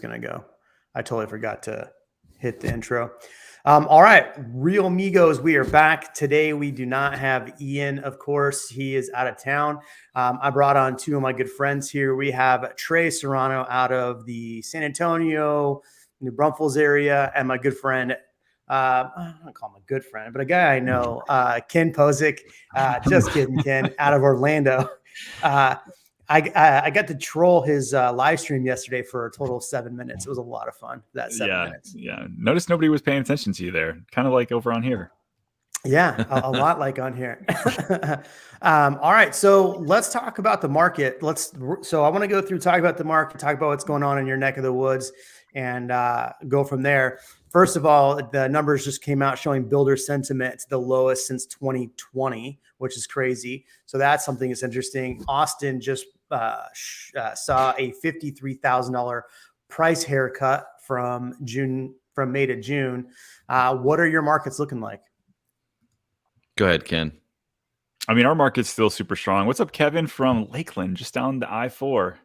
going to go. I totally forgot to hit the intro. All right, Real Migos, we are back. Today we do not have Ian, of course. He is out of town. I brought on two of my good friends here. We have Trey Serrano out of the San Antonio, New Braunfels area, and my good friend, I don't call him a good friend, but a guy I know, Ken Posick. Just kidding, Ken, out of Orlando. I got to troll his live stream yesterday for a total of 7 minutes. It was a lot of fun. That 7 minutes. Yeah. Notice nobody was paying attention to you there. Kind of like over on here. Yeah, a lot like on here. All right, so let's talk about the market. So I want to go through, talk about the market, talk about what's going on in your neck of the woods, and go from there. First of all, the numbers just came out showing builder sentiment the lowest since 2020, which is crazy. So that's something that's interesting. Austin just saw a $53,000 price haircut from May to June. What are your markets looking like? Go ahead, Ken. I mean, our market's still super strong. What's up, Kevin from Lakeland, just down the I-4?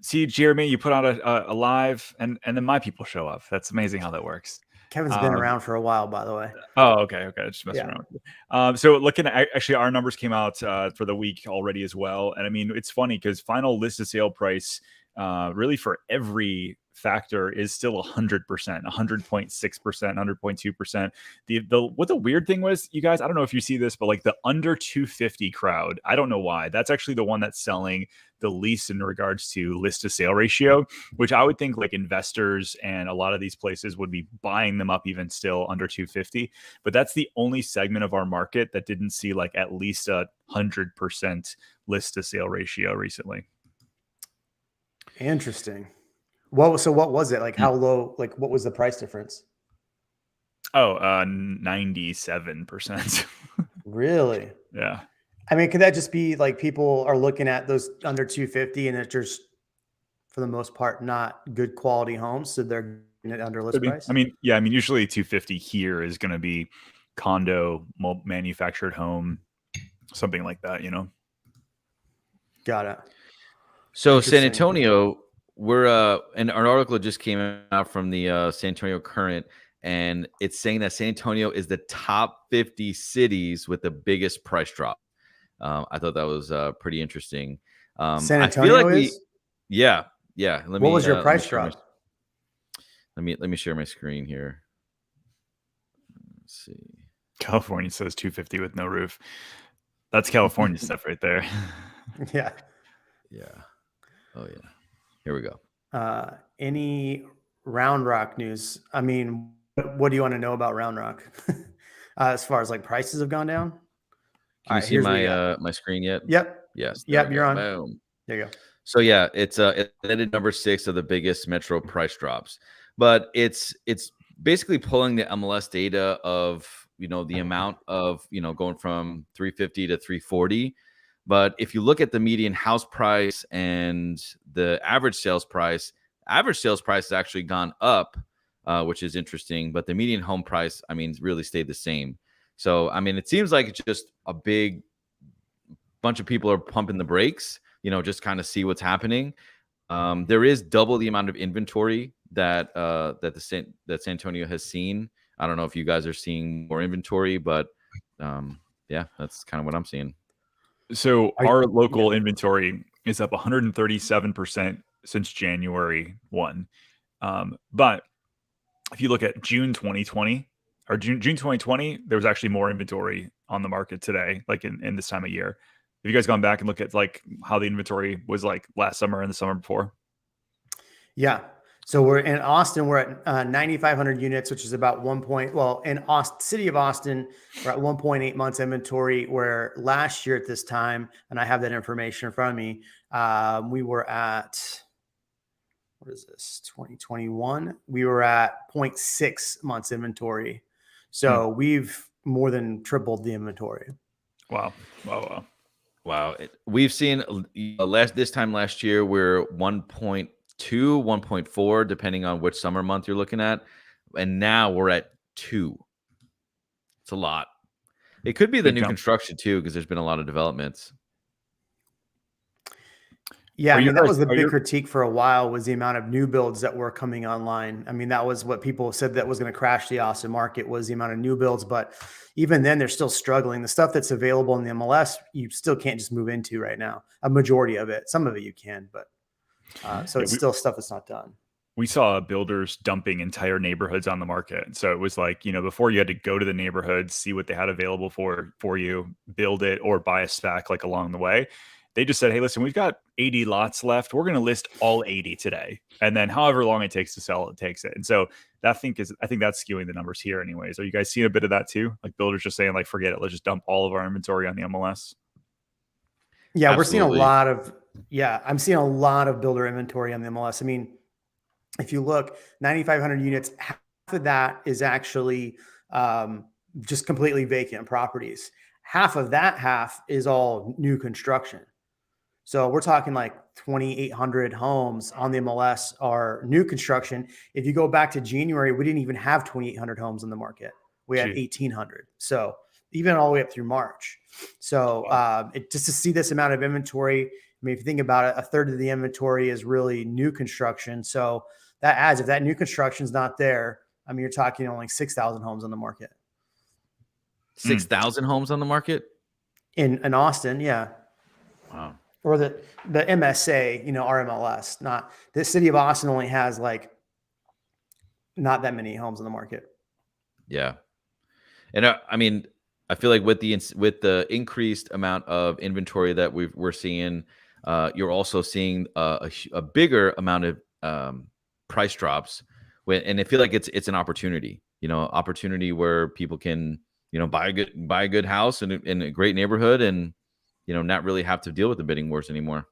See, Jeremy, you put out a live, and then my people show up. That's amazing how that works. Kevin's been around for a while, by the way. Oh, okay. Just messing around. So looking at, actually, our numbers came out for the week already as well. And I mean, it's funny because final list of sale price really for every factor is still 100%, 100.6%, 100.2%. What the weird thing was, you guys, I don't know if you see this, but like the under 250 crowd, I don't know why. That's actually the one that's selling the least in regards to list to sale ratio, which I would think like investors and a lot of these places would be buying them up even still under 250. But that's the only segment of our market that didn't see like at least 100% list to sale ratio recently. Interesting. What was it? Like how low, like what was the price difference? 97%. Really? Yeah. I mean, could that just be like people are looking at those under 250 and it's just for the most part not good quality homes, so they're getting it under list price? I mean, usually 250 here is going to be condo, manufactured home, something like that, Got it. So San Antonio, we're and our article just came out from the San Antonio Current, and it's saying that San Antonio is the top 50 cities with the biggest price drop. I thought that was pretty interesting. San Antonio, I feel like yeah. What was your price drop? Let me share my screen here. Let's see. California says 250 with no roof. That's California stuff right there. Yeah. Oh yeah. Here we go. Any Round Rock news? I mean, what do you want to know about Round Rock? As far as like prices have gone down? Can you see my screen yet? Yep. Yes. Yep, you're on. Boom. There you go. So yeah, it's ended number 6 of the biggest metro price drops. But it's basically pulling the MLS data of, the amount of, going from 350 to 340. But if you look at the median house price and the average sales price has actually gone up, which is interesting. But the median home price, I mean, really stayed the same. So, I mean, it seems like it's just a big bunch of people are pumping the brakes, just kind of see what's happening. There is double the amount of inventory that San Antonio has seen. I don't know if you guys are seeing more inventory, but yeah, that's kind of what I'm seeing. So our local inventory is up 137% since January 1. But if you look at June 2020, or June 2020, there was actually more inventory on the market today, like in this time of year. Have you guys gone back and looked at like how the inventory was like last summer and the summer before? Yeah. So we're in Austin, we're at 9,500 units, which is about in Austin, city of Austin, we're at 1.8 months inventory, where last year at this time, and I have that information in front of me, we were at, what is this, 2021? We were at 0.6 months inventory. So we've more than tripled the inventory. Wow. We've seen this time last year, we're 1.2, 1.4, depending on which summer month you're looking at. And now we're at 2. It's a lot. It could be the new construction too, because there's been a lot of developments. Yeah, Are I you mean, that guys? was the Are big you? critique for a while was the amount of new builds that were coming online. I mean, that was what people said that was going to crash the Austin market was the amount of new builds. But even then, they're still struggling. The stuff that's available in the MLS, you still can't just move into right now. A majority of it, some of it you can, but so Yeah, it's still stuff that's not done. we saw builders dumping entire neighborhoods on the market. So it was like, before you had to go to the neighborhood, see what they had available for you, build it or buy a spec like along the way. They just said, hey, listen, we've got 80 lots left. We're going to list all 80 today. And then however long it takes to sell, it takes it. And so I think that's skewing the numbers here anyways. Are you guys seeing a bit of that too? Like builders just saying like, forget it. Let's just dump all of our inventory on the MLS. Yeah, we're seeing a Absolutely. lot of, I'm seeing a lot of builder inventory on the MLS. I mean, if you look, 9,500 units, half of that is actually just completely vacant properties. Half of that half is all new construction. So we're talking like 2,800 homes on the MLS are new construction. If you go back to January, we didn't even have 2,800 homes on the market. We had Gee. 1,800. So even all the way up through March. So just to see this amount of inventory, I mean, if you think about it, a third of the inventory is really new construction. So that adds, if that new construction is not there, I mean, you're talking only 6,000 homes on the market. 6,000 homes on the market? In Austin, yeah. Wow. Or the MSA, our MLS, not the city of Austin only has like not that many homes on the market. Yeah. And I mean, I feel like with the increased amount of inventory that we're seeing, you're also seeing a bigger amount of price drops. And I feel like it's an opportunity, opportunity where people can, buy a good house in a great neighborhood and, not really have to deal with the bidding wars anymore.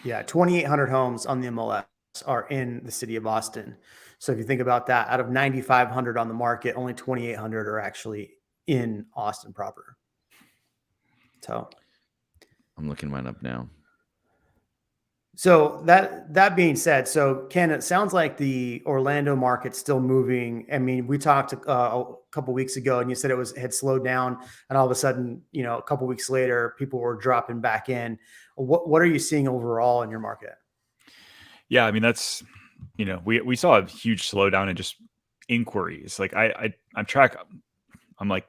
Yeah, 2,800 homes on the MLS are in the city of Austin. So if you think about that, out of 9,500 on the market, only 2,800 are actually in Austin proper. So I'm looking mine up now. So that being said, so Ken, it sounds like the Orlando market's still moving. I mean, we talked a couple weeks ago, and you said had slowed down, and all of a sudden, a couple weeks later, people were dropping back in. What are you seeing overall in your market? Yeah, I mean that's we saw a huge slowdown in just inquiries. Like I'm like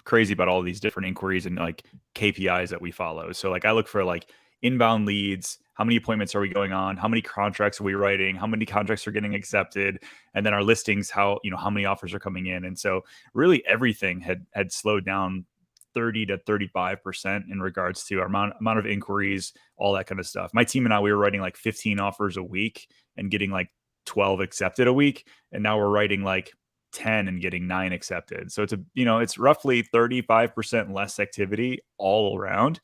crazy about all these different inquiries and like KPIs that we follow. So like I look for like inbound leads, how many appointments are we going on, how many contracts are we writing, how many contracts are getting accepted, and then our listings, how many offers are coming in. And so really everything had slowed down 30 to 35% in regards to our amount of inquiries, all that kind of stuff. My team and I, we were writing like 15 offers a week and getting like 12 accepted a week, and now we're writing like 10 and getting 9 accepted. So it's roughly 35% less activity all around.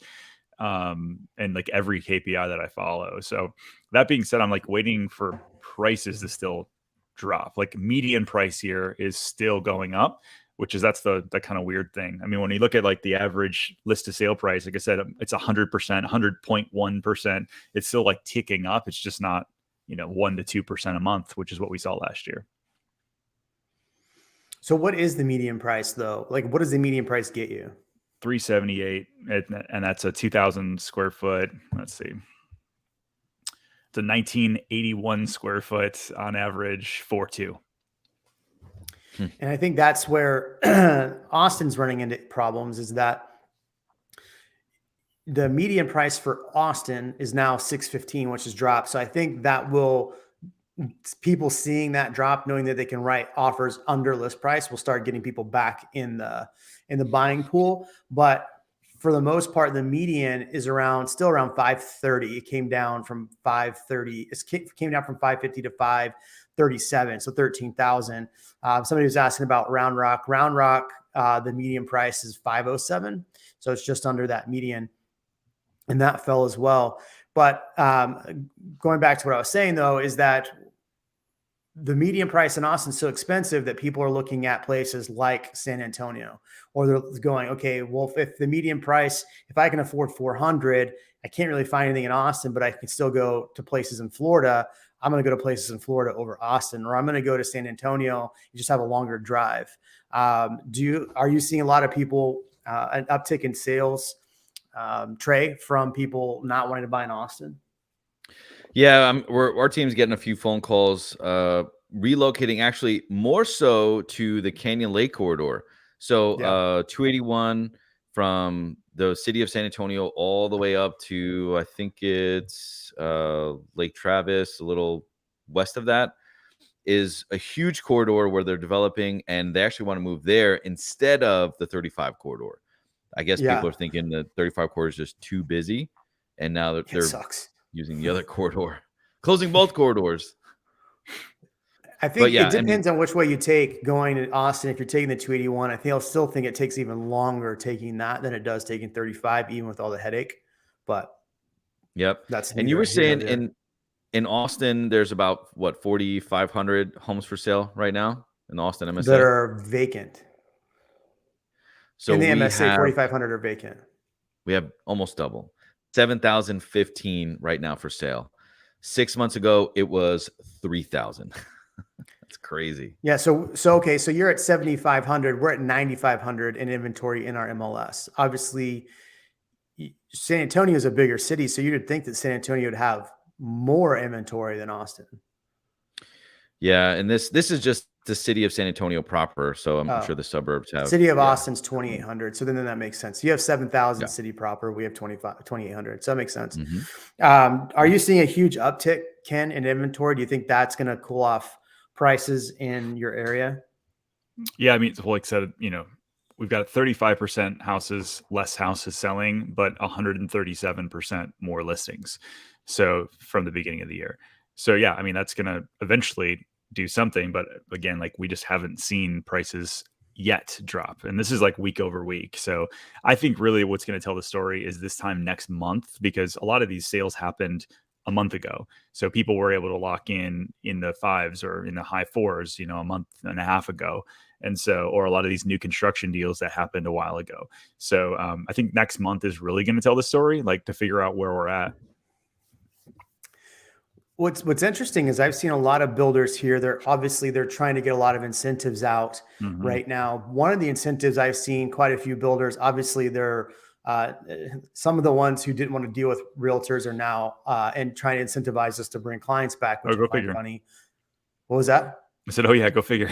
And like every KPI that I follow. So that being said, I'm like waiting for prices to still drop. Like median price here is still going up, that's the kind of weird thing. I mean, when you look at like the average list to sale price, like I said, it's 100%, 100.1%. It's still like ticking up. It's just not, 1 to 2% a month, which is what we saw last year. So what is the median price though? Like, what does the median price get you? 378, and that's a 2,000 square foot. Let's see. It's a 1981 square foot on average, 4.2. And I think that's where Austin's running into problems is that the median price for Austin is now 615, which has dropped. So I think that people seeing that drop, knowing that they can write offers under list price, will start getting people back in the buying pool. But for the most part, the median is still around 530. It came down from 530. It came down from 550 to 537. So 13,000. Somebody was asking about Round Rock. Round Rock, the median price is 507. So it's just under that median, and that fell as well. But going back to what I was saying though, is that the median price in Austin is so expensive that people are looking at places like San Antonio, or they're going, okay, well, if the median price, if I can afford 400, I can't really find anything in Austin, but I can still go to places in Florida. I'm going to go to places in Florida over Austin, or I'm going to go to San Antonio. You just have a longer drive. Are you seeing a lot of people, an uptick in sales Trey, from people not wanting to buy in Austin? Yeah, our team's getting a few phone calls, relocating actually more so to the Canyon Lake corridor. So 281 from the city of San Antonio all the way up to, I think it's Lake Travis, a little west of that, is a huge corridor where they're developing, and they actually want to move there instead of the 35 corridor. I guess people are thinking the 35 corridor is just too busy, and now It they're sucks. using the other corridor, closing both corridors. I think yeah, it depends on which way you take going to Austin. If you're taking the 281, I'll still think it takes even longer taking that than it does taking 35, even with all the headache. But yep. that's And you were here nor saying there. in Austin, there's about what 4,500 homes for sale right now in the Austin MSA that are vacant. So in the we MSA, have 4,500 are vacant. we have almost double, 7,015 right now for sale. 6 months ago, it was 3,000. That's crazy. Yeah. So okay. So you're at 7,500. We're at 9,500 in inventory in our MLS. Obviously, San Antonio is a bigger city, so you'd think that San Antonio would have more inventory than Austin. Yeah, and this is just the city of San Antonio proper, so I'm sure the suburbs have. City of Austin's 2,800, so then that makes sense. You have 7,000 Yeah. city proper. We have 2,800, so that makes sense. Mhm. Are you seeing a huge uptick, Ken, in inventory? Do you think that's going to cool off prices in your area? Yeah, I mean, like I said, we've got 35% less houses selling, but 137% more listings. So from the beginning of the year. So yeah, I mean, that's going to eventually do something. But again, like we just haven't seen prices yet drop. And this is like week over week. So I think really what's going to tell the story is this time next month, because a lot of these sales happened a month ago. So people were able to lock in the fives or in the high fours, a month and a half ago. And so, or a lot of these new construction deals that happened a while ago. So I think next month is really going to tell the story, like to figure out where we're at. What's interesting is I've seen a lot of builders here. They're trying to get a lot of incentives out right now. One of the incentives I've seen quite a few builders, obviously they're some of the ones who didn't want to deal with realtors are now and trying to incentivize us to bring clients back, which go I find figure. funny. What was that? I said, oh yeah, go figure.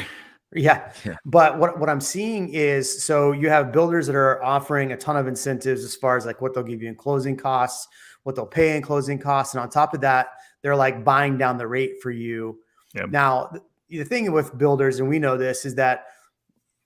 Yeah. But what I'm seeing is, so you have builders that are offering a ton of incentives as far as like what they'll give you in closing costs, what they'll pay in closing costs. And on top of that, they're like buying down the rate for you. Yep. Now, the thing with builders, and we know this, is that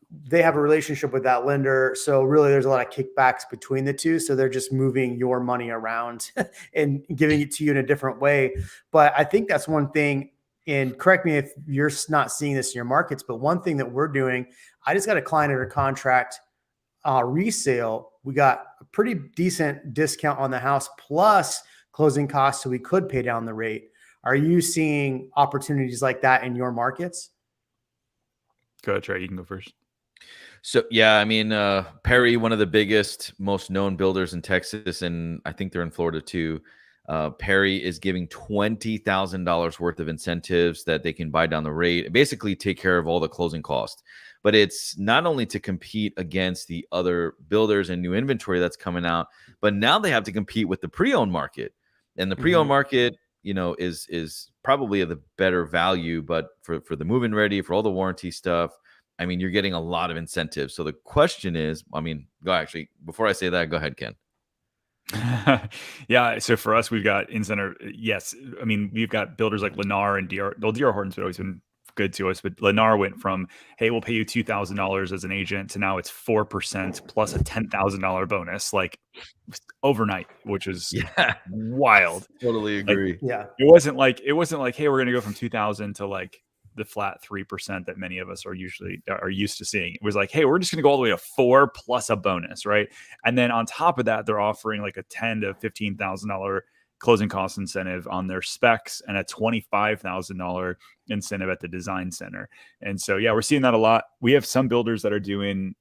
they have a relationship with that lender. So really there's a lot of kickbacks between the two. So they're just moving your money around and giving it to you in a different way. But I think that's one thing, and correct me if you're not seeing this in your markets, but one thing that we're doing, I just got a client under contract resale. We got a pretty decent discount on the house plus closing costs, so we could pay down the rate. Are you seeing opportunities like that in your markets? Go ahead, Trey. You can go first. So yeah, I mean, Perry, one of the biggest, most known builders in Texas, and I think they're in Florida too. Perry is giving $20,000 worth of incentives that they can buy down the rate, basically take care of all the closing costs. But it's not only to compete against the other builders and new inventory that's coming out, but now they have to compete with the pre-owned market. And the pre-owned market, is probably of the better value, but for the move-in ready, for all the warranty stuff, I mean, you're getting a lot of incentives. So the question is, before I say that, go ahead, Ken. Yeah. So for us, we've got incentive. Yes. I mean, we've got builders like Lennar and DR. Well, DR Horton's always been good to us, but Lennar went from, hey, we'll pay you $2,000 as an agent to now it's 4% plus a $10,000 bonus, like overnight, which is wild. Totally agree. It wasn't like, hey, we're going to go from 2,000 to like the flat 3% that many of us are used to seeing. It was like, hey, we're just going to go all the way to 4 plus a bonus, right? And then on top of that, they're offering like a $10,000 to $15,000 closing cost incentive on their specs and a $25,000 incentive at the design center. And so, yeah, we're seeing that a lot. We have some builders that are doing,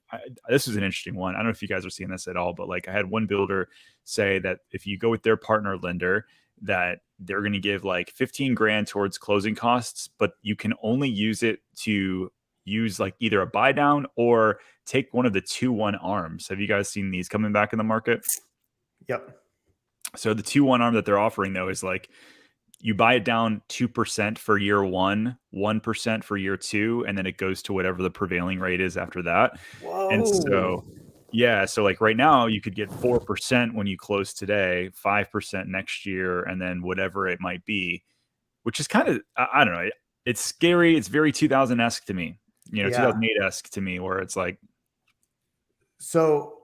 this is an interesting one. I don't know if you guys are seeing this at all, but like I had one builder say that if you go with their partner lender, that they're going to give like 15 grand towards closing costs, but you can only use it to use like either a buy down or take one of the 2-1 arms. Have you guys seen these coming back in the market? Yep. So the 2-1 arm that they're offering though is like you buy it down 2% for year 1, 1% for year 2, and then it goes to whatever the prevailing rate is after that. And Whoa. so, yeah, so like right now you could get 4% when you close today, 5% next year, and then whatever it might be, which is kind of, I don't know. It's scary. It's very 2000-esque to me, Yeah. 2008-esque to me, where it's like, So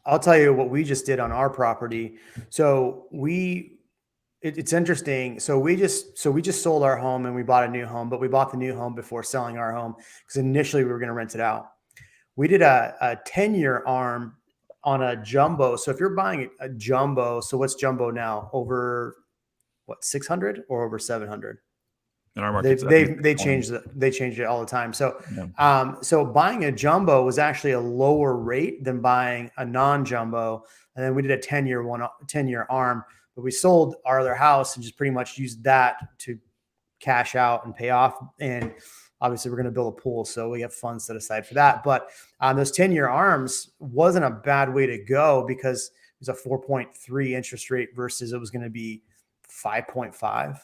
I'll tell you what we just did on our property. So it's interesting. So we just sold our home and we bought a new home, but we bought the new home before selling our home because initially we were going to rent it out. We did a 10-year arm on a jumbo. So if you're buying a jumbo, so what's jumbo now? Over what, 600 or over 700? in our They markets, I think they it's change it all the time. So yeah. so buying a jumbo was actually a lower rate than buying a non-jumbo. And then we did a 10-year arm, but we sold our other house and just pretty much used that to cash out and pay off. And obviously we're going to build a pool, so we have funds set aside for that. But those 10-year arms wasn't a bad way to go because it was a 4.3 interest rate versus it was going to be 5.5.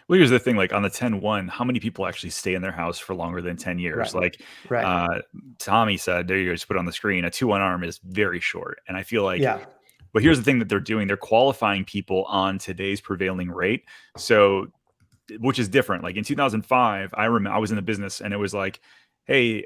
Well, here's the thing, like on the 10-1, how many people actually stay in their house for longer than 10 years? Right. Like Tommy said, there you go, just put on the screen, a 2-1 arm is very short. And I feel like, but here's the thing that they're doing. They're qualifying people on today's prevailing rate. So, which is different. Like in 2005, I remember I was in the business and it was like, hey,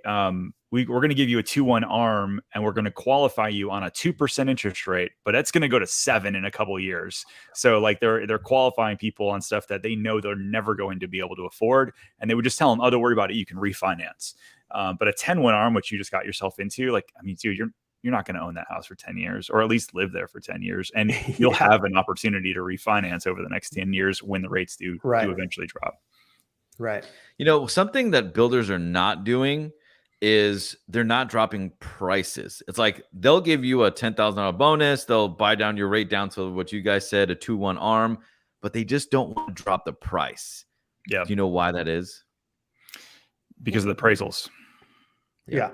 we're going to give you a 2-1 arm and we're going to qualify you on a 2% interest rate, but that's going to go to 7 in a couple of years. So like they're qualifying people on stuff that they know they're never going to be able to afford. And they would just tell them, oh, don't worry about it. You can refinance. But a 10-1 arm, which you just got yourself into, like, I mean, dude, you're not going to own that house for 10 years or at least live there for 10 years. And you'll have an opportunity to refinance over the next 10 years when the rates do eventually drop. Right. Something that builders are not doing is they're not dropping prices. It's like they'll give you a $10,000 bonus. They'll buy down your rate down to what you guys said, a 2-1 arm, but they just don't want to drop the price. Yeah. Do you know why that is? Because of the appraisals. Yeah.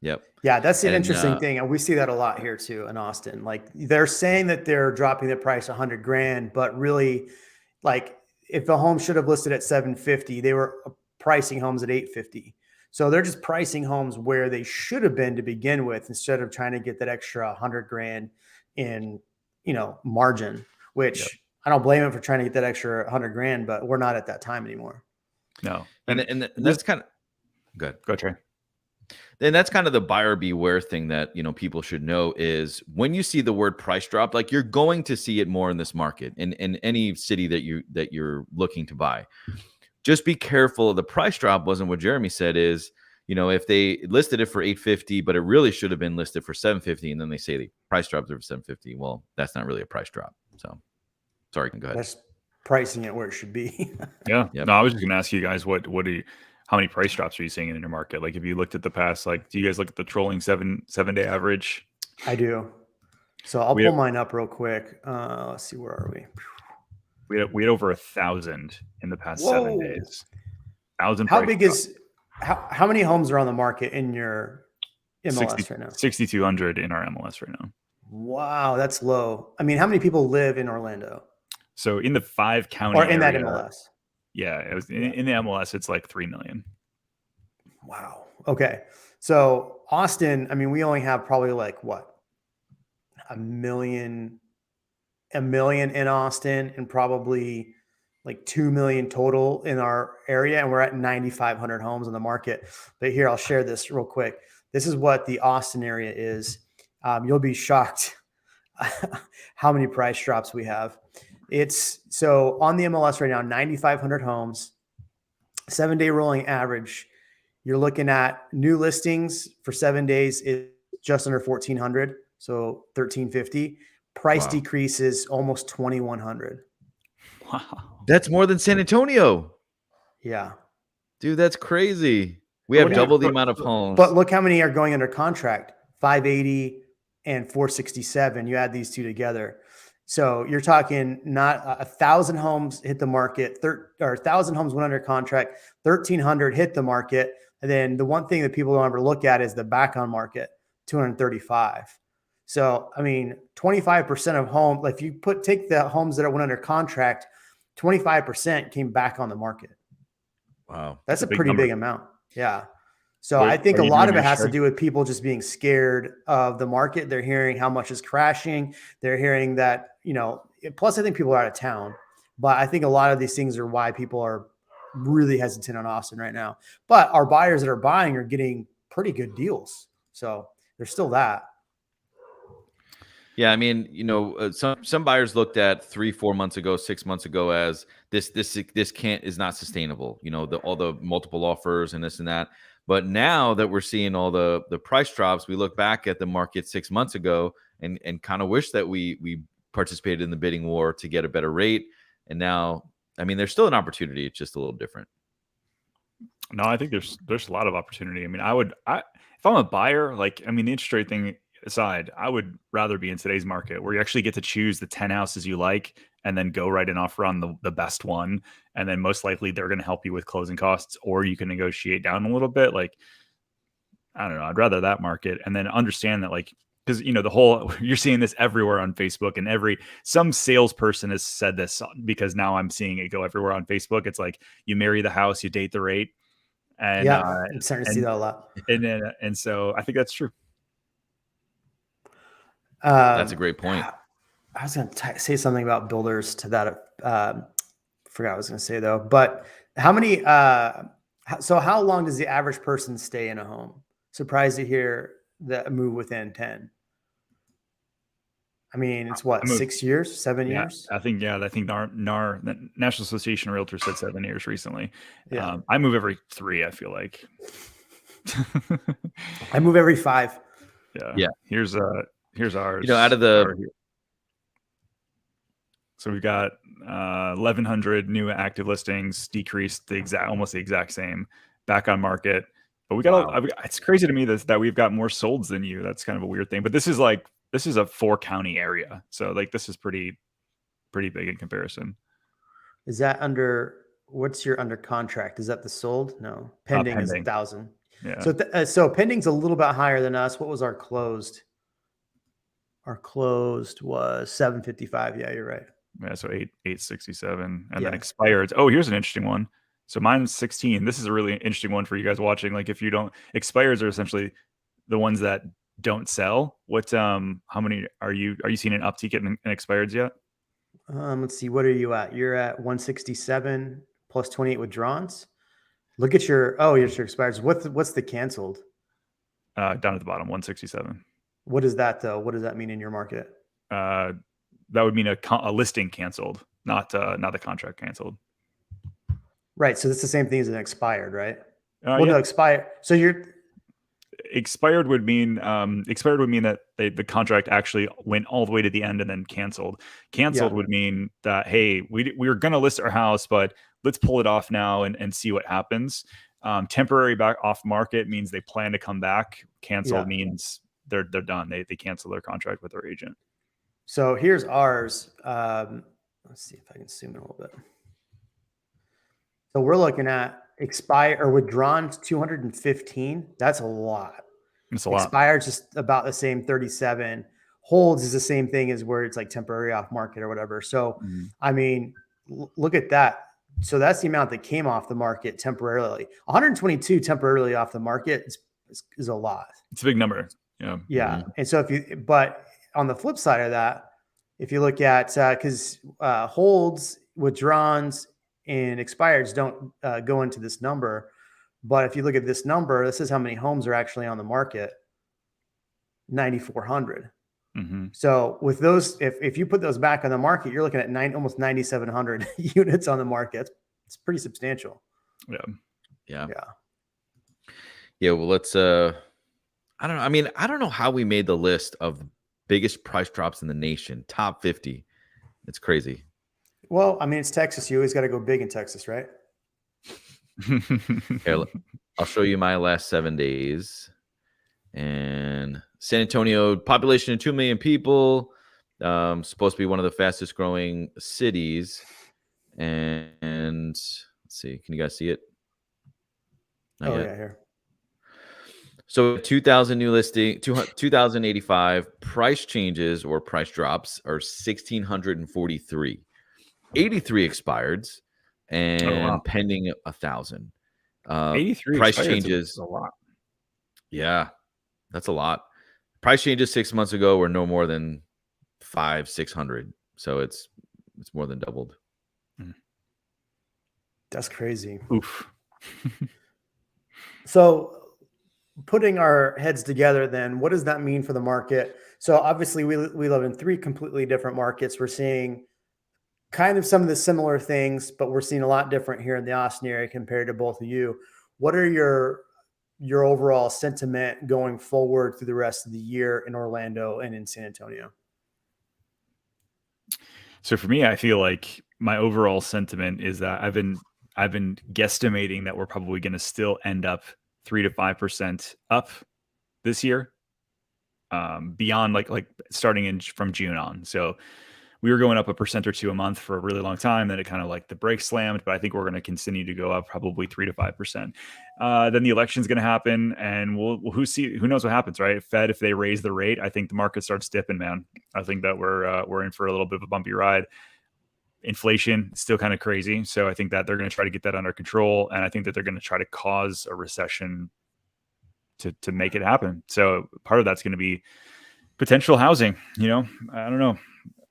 Yep. Yeah, that's an interesting thing. And we see that a lot here too in Austin. Like they're saying that they're dropping the price $100,000, but really like if a home should have listed at 750, they were pricing homes at 850. So they're just pricing homes where they should have been to begin with, instead of trying to get that extra $100,000 in, margin, which I don't blame them for trying to get that extra $100,000, but we're not at that time anymore. No. And that's kind of good. Go Trey. And that's kind of the buyer beware thing that, people should know is when you see the word price drop, like you're going to see it more in this market in any city that you're looking to buy. Just be careful. The price drop wasn't what Jeremy said is, if they listed it for 850, but it really should have been listed for 750. And then they say the price dropped it for 750. Well, that's not really a price drop. So sorry, go ahead. That's pricing it where it should be. Yeah. Yep. No, I was just going to ask you guys, how many price drops are you seeing in your market? Like if you looked at the past, like, do you guys look at the trolling 7-day average? I do. So I'll pull mine up real quick. Let's see, where are we? We had over 1,000 in the past 7 days. 1,000. How big is how many homes are on the market in your MLS right now? 6,200 in our MLS right now. Wow, that's low. I mean, how many people live in Orlando? So in the 5 county or in area, that MLS? Yeah, it was in the MLS. It's like 3 million. Wow. Okay. So Austin, I mean, we only have probably like what, a million in Austin, and probably like 2 million total in our area. And we're at 9,500 homes on the market. But here, I'll share this real quick. This is what the Austin area is. You'll be shocked how many price drops we have. It's so on the MLS right now, 9,500 homes, 7-day rolling average. You're looking at new listings for 7 days is just under 1,400. So 1,350. Price decreases almost 2,100. Wow. That's more than San Antonio. Yeah. Dude, that's crazy. We have double the amount of homes. But look how many are going under contract. 580 and 467. You add these two together. So you're talking not 1,000 homes hit the market, or 1,000 homes went under contract, 1,300 hit the market. And then the one thing that people don't ever look at is the back on market, 235. So, I mean, 25% of home, if you take the homes that went under contract, 25% came back on the market. Wow. That's a big pretty number. big amount. Yeah. So What I think are a you lot doing of it your has to share? do with people just being scared of the market. They're hearing how much is crashing. They're hearing that, plus I think people are out of town, but I think a lot of these things are why people are really hesitant on Austin right now. But our buyers that are buying are getting pretty good deals. So there's still that. Yeah, I mean, some buyers looked at 3-4 months ago, 6 months ago as this is not sustainable. All the multiple offers and this and that. But now that we're seeing all the price drops, we look back at the market 6 months ago and kind of wish that we participated in the bidding war to get a better rate. And now, I mean, there's still an opportunity. It's just a little different. No, I think there's a lot of opportunity. I mean, if I'm a buyer, the interest rate thing aside, I would rather be in today's market where you actually get to choose the 10 houses you like and then go write an offer on the best one. And then most likely they're going to help you with closing costs, or you can negotiate down a little bit. I don't know. I'd rather that market, and then understand that because you're seeing this everywhere on Facebook, and some salesperson has said this, because now I'm seeing it go everywhere on Facebook. It's like you marry the house, you date the rate. And yeah, I'm starting to see that a lot. And so I think that's true. That's a great point. I was going to say something about builders to that. Forgot what I was going to say though. But how many? So how long does the average person stay in a home? Surprised to hear that move within 10. I mean, it's what, 6 years, 7 years? I think NAR, the National Association of Realtors, said 7 years recently. Yeah. I move every 3, I feel like. I move every 5. Yeah. Here's ours. Out of the so we've got 1,100 new active listings, decreased almost the exact same, back on market. But we got it's crazy to me that we've got more solds than you. That's kind of a weird thing. But this is a 4-county area, so this is pretty big in comparison. Is that what's your under contract? Is that the sold? No, pending. Is 1,000. Yeah. So pending's a little bit higher than us. What was our closed? Our closed was 755. Yeah, you're right. Yeah, so 867, and then expired. Oh, here's an interesting one. So mine's 16. This is a really interesting one for you guys watching. If you don't, expires are essentially the ones that don't sell. How many are you seeing an uptick in expireds yet? Let's see. What are you at? You're at 167 plus 28 withdrawals. Look at your expireds. What's the canceled? Down at the bottom, 167. What is that though? What does that mean in your market? That would mean a listing canceled, not the contract canceled. Right. So it's the same thing as an expired, right? No, expired. So expired would mean that the contract actually went all the way to the end and then canceled. Canceled would mean that, hey, we were going to list our house, but let's pull it off now and see what happens. Temporary back off market means they plan to come back. Canceled means they're done. They cancel their contract with their agent. So here's ours. Let's see if I can zoom in a little bit. So we're looking at withdrawn 215. That's a lot. It's a lot. Expired just about the same, 37. Holds is the same thing as where it's like temporary off market or whatever. So, I mean, look at that. So that's the amount that came off the market temporarily. 122 temporarily off the market is a lot. It's a big number. Yeah. Yeah. And so but on the flip side of that, if you look at, because holds, withdrawns, and expireds don't go into this number. But if you look at this number, this is how many homes are actually on the market. 9,400. So with those, if you put those back on the market, you're looking at almost 9,700 units on the market. It's pretty substantial. Yeah. Well, let's, I don't know. I mean, I don't know how we made the list of biggest price drops in the nation, top 50. It's crazy. Well, I mean, it's Texas. You always got to go big in Texas, right? Here, I'll show you my last 7 days. And San Antonio, population of 2 million people, supposed to be one of the fastest growing cities. And let's see, can you guys see it? Not yet. Yeah, here. So 2,000 new listing, 2,085 price changes or price drops are 1,643. 83 expireds and Oh wow, pending 1,000. 83 Price expired. changes. A lot. Yeah, that's a lot. Price changes 6 months ago were no more than 500-600. So it's more than doubled. That's crazy. Oof. So putting our heads together, then what does that mean for the market? So obviously we live in three completely different markets. We're seeing kind of some of the similar things, but we're seeing a lot different here in the Austin area compared to both of you. What are your overall sentiment going forward through the rest of the year in Orlando and in San Antonio? So for me, I feel like my overall sentiment is that I've been guesstimating that we're probably going to still end up 3 to 5% up this year, beyond like starting from June on. So we were going up 1% or 2% a month for a really long time. Then it kind of like the brakes slammed, but I think we're going to continue to go up probably 3 to 5%. Then the election's going to happen, and who knows what happens, right? Fed, if they raise the rate, I think the market starts dipping, man. I think that we're in for a little bit of a bumpy ride. Inflation is still kind of crazy, so I think that they're going to try to get that under control, and I think that they're going to try to cause a recession to make it happen. So part of that's going to be potential housing. I don't know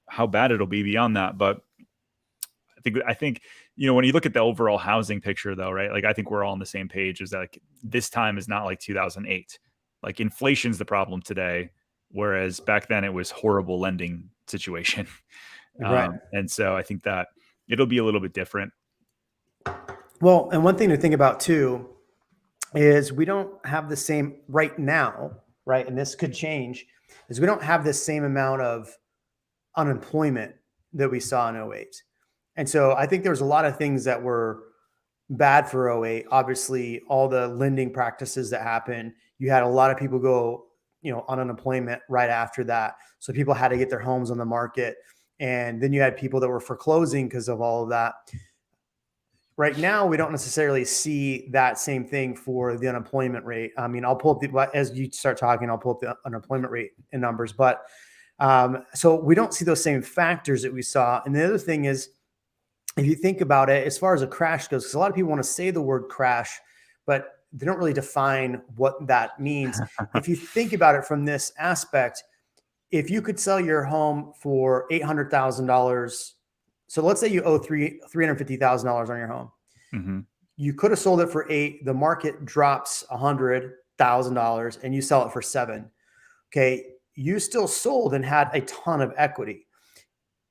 how bad it'll be beyond that, but I think when you look at the overall housing picture, though, right? Like I think we're all on the same page. Is that like this time is not like 2008. Like inflation's the problem today, whereas back then it was horrible lending situation. Right. And so I think that it'll be a little bit different. Well, and one thing to think about too is we don't have the same right now, right? And this could change, is we don't have the same amount of unemployment that we saw in 08. And so I think there's a lot of things that were bad for 08. Obviously, all the lending practices that happened, you had a lot of people go, on unemployment right after that. So people had to get their homes on the market. And then you had people that were foreclosing because of all of that. Right now, we don't necessarily see that same thing for the unemployment rate. I mean, I'll pull up as you start talking, I'll pull up the unemployment rate in numbers, but so we don't see those same factors that we saw. And the other thing is, if you think about it, as far as a crash goes, because a lot of people want to say the word crash, but they don't really define what that means. If you think about it from this aspect, if you could sell your home for $800,000, so let's say you owe $350,000 on your home. Mm-hmm. You could have sold it for $8,000. The market drops $100,000 and you sell it for $7,000. Okay. You still sold and had a ton of equity.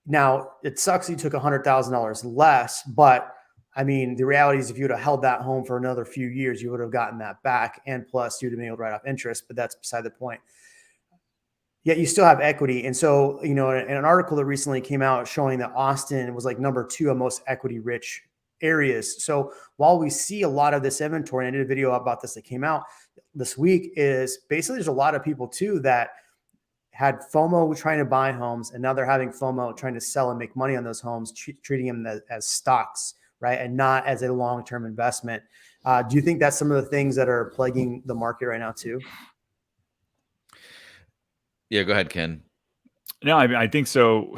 Now it sucks you took $100,000 less, but I mean, the reality is if you would have held that home for another few years, you would have gotten that back. And plus you'd have been able to write off interest, but that's beside the point. Yet you still have equity. And so, in an article that recently came out showing that Austin was like number 2 of most equity rich areas. So while we see a lot of this inventory, and I did a video about this that came out this week, is basically there's a lot of people too that had FOMO trying to buy homes, and now they're having FOMO trying to sell and make money on those homes, treating them as stocks, right? And not as a long-term investment. Do you think that's some of the things that are plaguing the market right now too? Yeah, go ahead, Ken. No, I think so.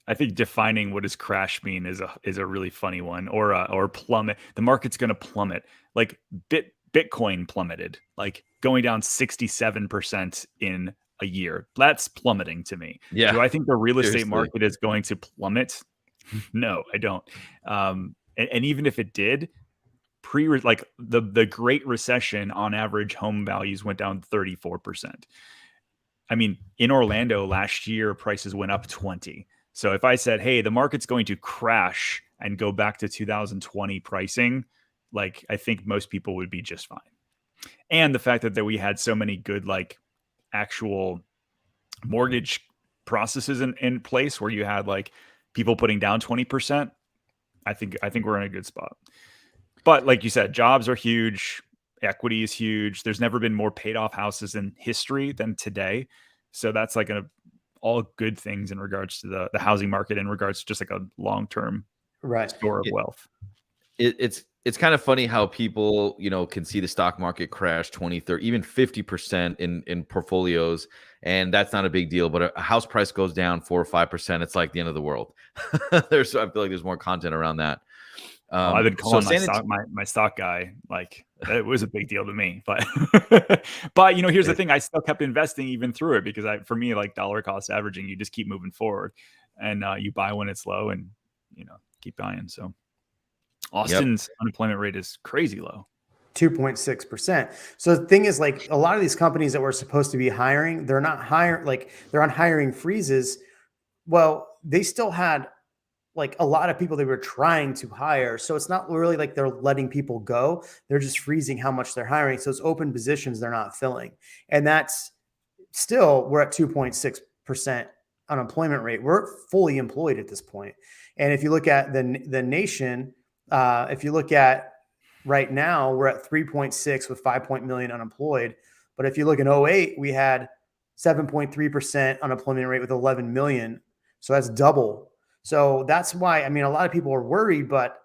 I think defining what does crash mean is a really funny one, or plummet. The market's going to plummet. Like Bitcoin plummeted, like going down 67% in a year. That's plummeting to me. Yeah. Do I think the real estate Seriously. market is going to plummet? No, I don't. And even if it did, like the Great Recession, on average, home values went down 34%. I mean, in Orlando last year, prices went up 20. So if I said, hey, the market's going to crash and go back to 2020 pricing, like I think most people would be just fine. And the fact that we had so many good, like actual mortgage processes in place where you had like people putting down 20%, I think we're in a good spot. But like you said, jobs are huge. Equity is huge. There's never been more paid off houses in history than today. So that's like all good things in regards to the housing market, in regards to just like a long-term right store of wealth. It's it's kind of funny how people, can see the stock market crash 20, 30, even 50% in portfolios, and that's not a big deal. But a house price goes down 4 or 5%, it's like the end of the world. I feel like there's more content around that. I've been So calling my stock guy, like it was a big deal to me, but here's the thing: I still kept investing even through it because for me, like dollar cost averaging, you just keep moving forward, and you buy when it's low, and keep buying. So Austin's unemployment rate is crazy low. 2.6%. So the thing is, like, a lot of these companies that were supposed to be hiring, they're not hiring, like they're on hiring freezes. Well, they still had like a lot of people they were trying to hire. So it's not really like they're letting people go. They're just freezing how much they're hiring. So it's open positions they're not filling. And that's still, we're at 2.6% unemployment rate. We're fully employed at this point. And if you look at the nation, if you look at right now, we're at 3.6 with 5 million unemployed. But if you look in 08, we had 7.3% unemployment rate with 11 million. So that's double. So that's why, I mean, a lot of people are worried, but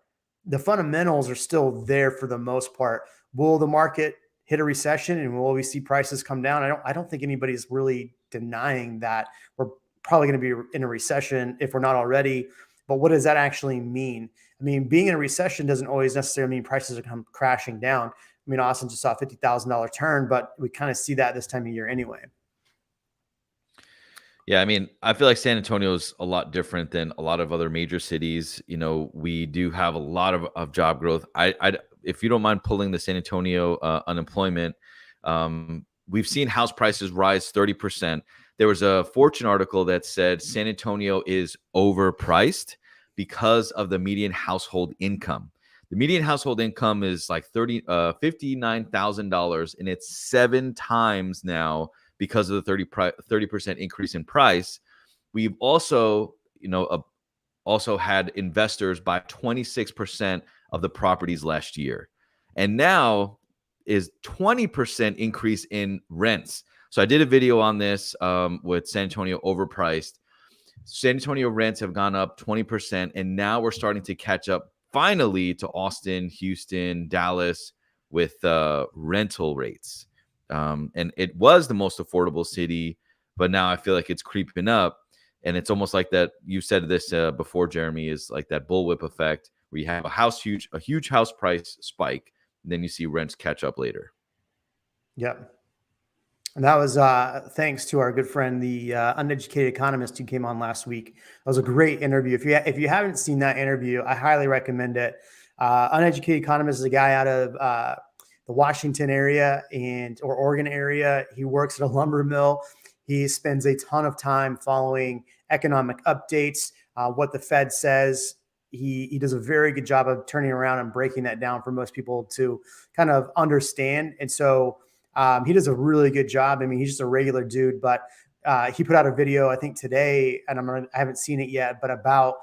the fundamentals are still there for the most part. Will the market hit a recession and will we see prices come down? I don't think anybody's really denying that we're probably going to be in a recession if we're not already. But what does that actually mean? I mean, being in a recession doesn't always necessarily mean prices are come crashing down. I mean, Austin just saw a $50,000 turn, but we kind of see that this time of year anyway. Yeah, I mean, I feel like San Antonio is a lot different than a lot of other major cities. We do have a lot of job growth. If you don't mind pulling the San Antonio unemployment, we've seen house prices rise 30%. There was a Fortune article that said San Antonio is overpriced because of the median household income. The median household income is like $59,000, and it's 7 times now because of the 30% increase in price. We've also, also had investors buy 26% of the properties last year. And now is 20% increase in rents. So I did a video on this with San Antonio overpriced. San Antonio rents have gone up 20%, and now we're starting to catch up finally to Austin, Houston, Dallas with rental rates. And it was the most affordable city, but now I feel like it's creeping up. And it's almost like that. You said this before, Jeremy, is like that bullwhip effect where you have a huge house price spike, and then you see rents catch up later. Yep. And that was thanks to our good friend, the uneducated economist who came on last week. That was a great interview. If you haven't seen that interview, I highly recommend it. Uneducated economist is a guy out of the Washington area or Oregon area. He works at a lumber mill. He spends a ton of time following economic updates, what the Fed says. He does a very good job of turning around and breaking that down for most people to kind of understand. And so he does a really good job. I mean, he's just a regular dude, but he put out a video, I think today, and I haven't seen it yet, but about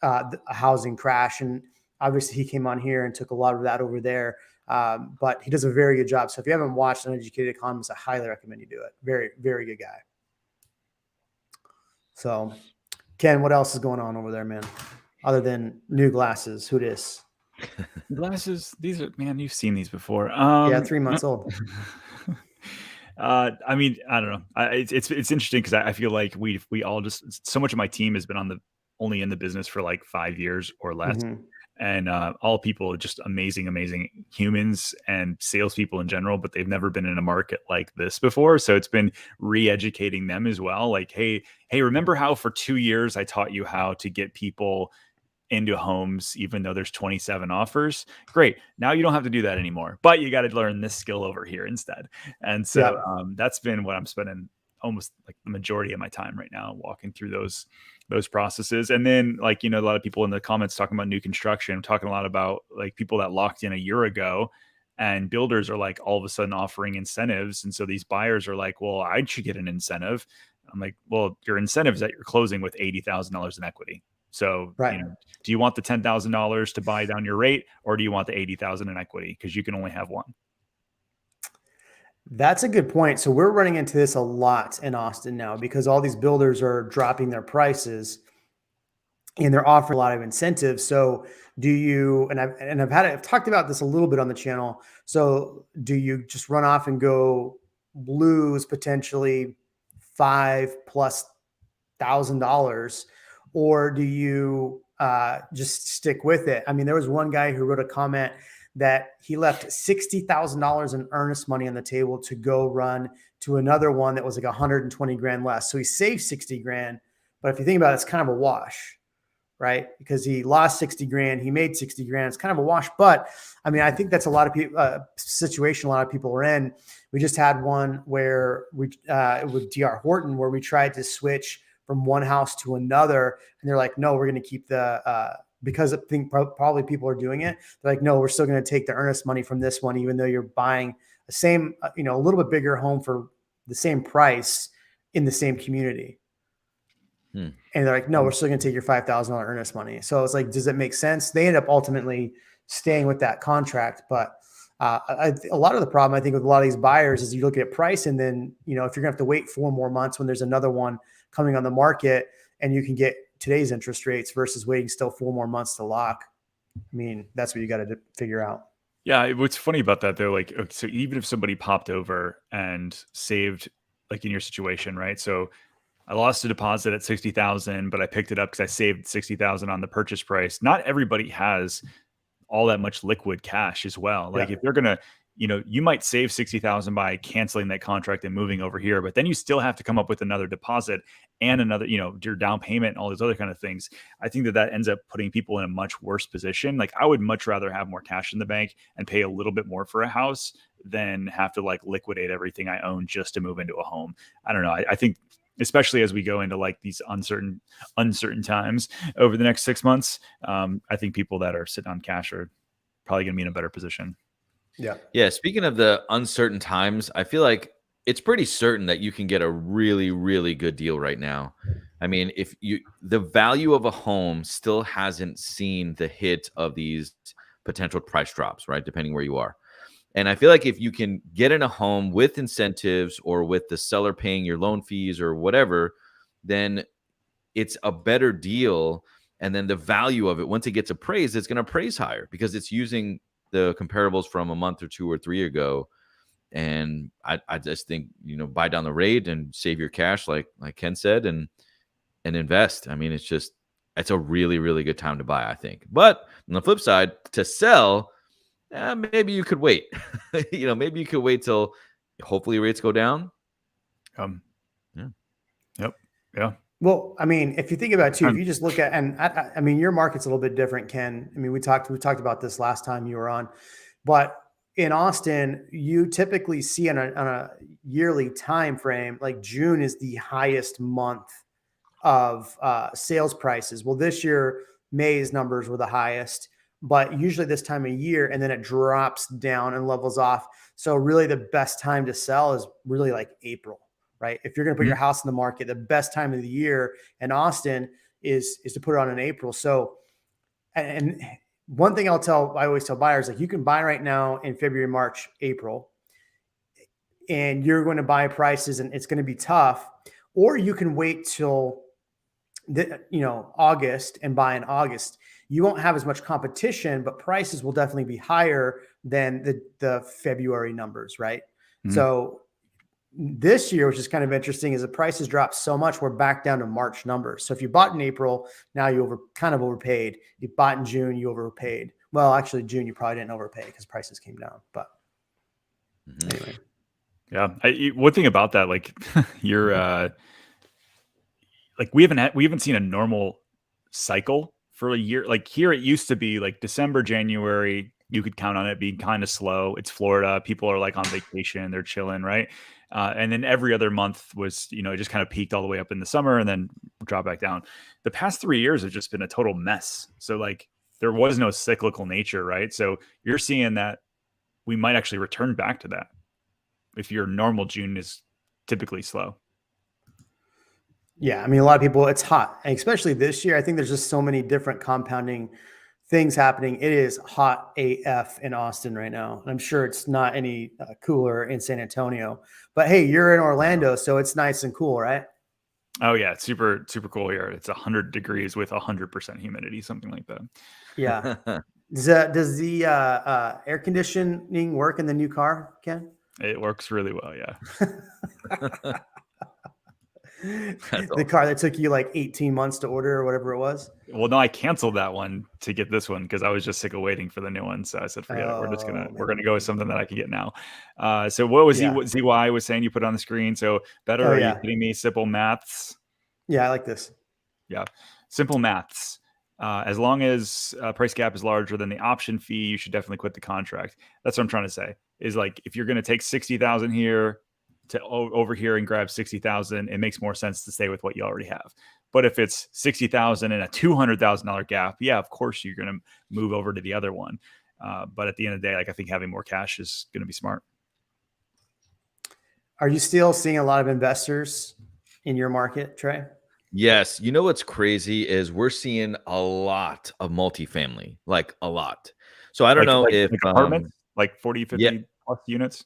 a housing crash. And obviously he came on here and took a lot of that over there. But he does a very good job. So if you haven't watched Uneducated Economist, I highly recommend you do it. Very, very good guy. So Ken, what else is going on over there, man? Other than new glasses, who dis? Glasses, these are, man, you've seen these before. Yeah, 3 months old. I mean, I don't know. It's interesting because I feel like we all just, so much of my team has been only in the business for like 5 years or less. Mm-hmm. And all people are just amazing humans and salespeople in general, but they've never been in a market like this before. So it's been re-educating them as well. Like, hey, remember how for 2 years I taught you how to get people into homes, even though there's 27 offers? Great. Now you don't have to do that anymore, but you got to learn this skill over here instead. And so that's been what I'm spending almost like the majority of my time right now, walking through those processes. And then, like, a lot of people in the comments talking about new construction, I'm talking a lot about like people that locked in a year ago, and builders are like all of a sudden offering incentives. And so these buyers are like, well, I should get an incentive. I'm like, well, your incentive is that you're closing with $80,000 in equity. So, right. Do you want the $10,000 to buy down your rate, or do you want the $80,000 in equity? Because you can only have one. That's a good point. So we're running into this a lot in Austin now because all these builders are dropping their prices. and they're offering a lot of incentives. So do you, and I've talked about this a little bit on the channel. So do you just run off and go lose potentially $5,000+, or do you just stick with it? I mean, there was one guy who wrote a comment that he left $60,000 in earnest money on the table to go run to another one that was like 120 grand less. So he saved 60 grand. But if you think about it, it's kind of a wash, right? Because he lost 60 grand, he made 60 grand. It's kind of a wash. But I mean, I think that's a lot of people, situation a lot of people are in. We just had one where with DR Horton, where we tried to switch from one house to another. And they're like, no, we're going to keep because I think probably people are doing it. They're like, no, we're still going to take the earnest money from this one, even though you're buying the same, a little bit bigger home for the same price in the same community. And they're like, no, we're still going to take your $5,000 earnest money. So it's like, does it make sense? They end up ultimately staying with that contract. But a lot of the problem, I think, with a lot of these buyers is you look at price, and then, if you're going to have to wait 4 more months when there's another one coming on the market and you can get today's interest rates versus waiting still 4 more months to lock. I mean, that's what you got to figure out. Yeah. What's funny about that though, like, so even if somebody popped over and saved, like in your situation, right? So I lost a deposit at 60,000, but I picked it up because I saved 60,000 on the purchase price. Not everybody has all that much liquid cash as well. Like if they're gonna, you might save 60,000 by canceling that contract and moving over here, but then you still have to come up with another deposit and another, your down payment and all these other kind of things. I think that ends up putting people in a much worse position. Like I would much rather have more cash in the bank and pay a little bit more for a house than have to like liquidate everything I own just to move into a home. I don't know. I think, especially as we go into like these uncertain times over the next 6 months, I think people that are sitting on cash are probably going to be in a better position. Yeah. Speaking of the uncertain times, I feel like it's pretty certain that you can get a really, really good deal right now. I mean, the value of a home still hasn't seen the hit of these potential price drops, right? Depending where you are. And I feel like if you can get in a home with incentives or with the seller paying your loan fees or whatever, then it's a better deal. And then the value of it, once it gets appraised, it's going to appraise higher because it's using the comparables from a month or 2 or 3 ago. And I just think, buy down the rate and save your cash, like Ken said, and invest. I mean, it's a really, really good time to buy, I think. But on the flip side, to sell, maybe you could wait. Maybe you could wait till hopefully rates go down. Yeah. Yep. Yeah. Well, I mean, if you think about it too, if you just look at, and I mean, your market's a little bit different, Ken. I mean, we talked about this last time you were on, but in Austin, you typically see on a yearly time frame, like June is the highest month of sales prices. Well, this year, May's numbers were the highest, but usually this time of year, and then it drops down and levels off. So really the best time to sell is really like April. Right? If you're going to put your house in the market, the best time of the year in Austin is to put it on in April. So, and one thing I always tell buyers, like you can buy right now in February, March, April, and you're going to buy prices and it's going to be tough, or you can wait till August and buy in August. You won't have as much competition, but prices will definitely be higher than the February numbers. Right? So this year, which is kind of interesting, is the prices dropped so much, we're back down to March numbers. So if you bought in April, now you kind of overpaid. You bought in June, you overpaid. Well, actually, June, you probably didn't overpay because prices came down. But anyway. Yeah. One thing about that, like you're like we haven't seen a normal cycle for a year. Like here, it used to be like December, January, you could count on it being kind of slow. It's Florida. People are like on vacation. They're chilling, right? And then every other month was, it just kind of peaked all the way up in the summer and then dropped back down. The past 3 years have just been a total mess. So like there was no cyclical nature, right? So you're seeing that we might actually return back to that if your normal June is typically slow. Yeah. I mean, a lot of people, it's hot, and especially this year. I think there's just so many different compounding things happening. It is hot AF in Austin right now. And I'm sure it's not any cooler in San Antonio, but hey, you're in Orlando, so it's nice and cool, right? Oh yeah, it's super cool here. It's 100 degrees with 100% humidity, something like that. Yeah. Does the air conditioning work in the new car, Ken? It works really well. Yeah. That's The awesome. car that took you like 18 months to order or whatever it was. Well, no, I canceled that one to get this one because I was just sick of waiting for the new one. So I said, forget it. We're gonna go with something that I can get now. So what was what ZY was saying? You put on the screen. So better. Are you kidding me? Simple maths. Yeah, I like this. Yeah, simple maths. As long as price gap is larger than the option fee, you should definitely quit the contract. That's what I'm trying to say. Is like if you're going to take 60,000 here to over here and grab 60,000, it makes more sense to stay with what you already have. But if it's 60,000 and a $200,000 gap, yeah, of course you're going to move over to the other one. But at the end of the day, like I think having more cash is going to be smart. Are you still seeing a lot of investors in your market, Trey? Yes. You know what's crazy is we're seeing a lot of multifamily, like a lot. So I don't know if apartments, like 40, 50 plus units.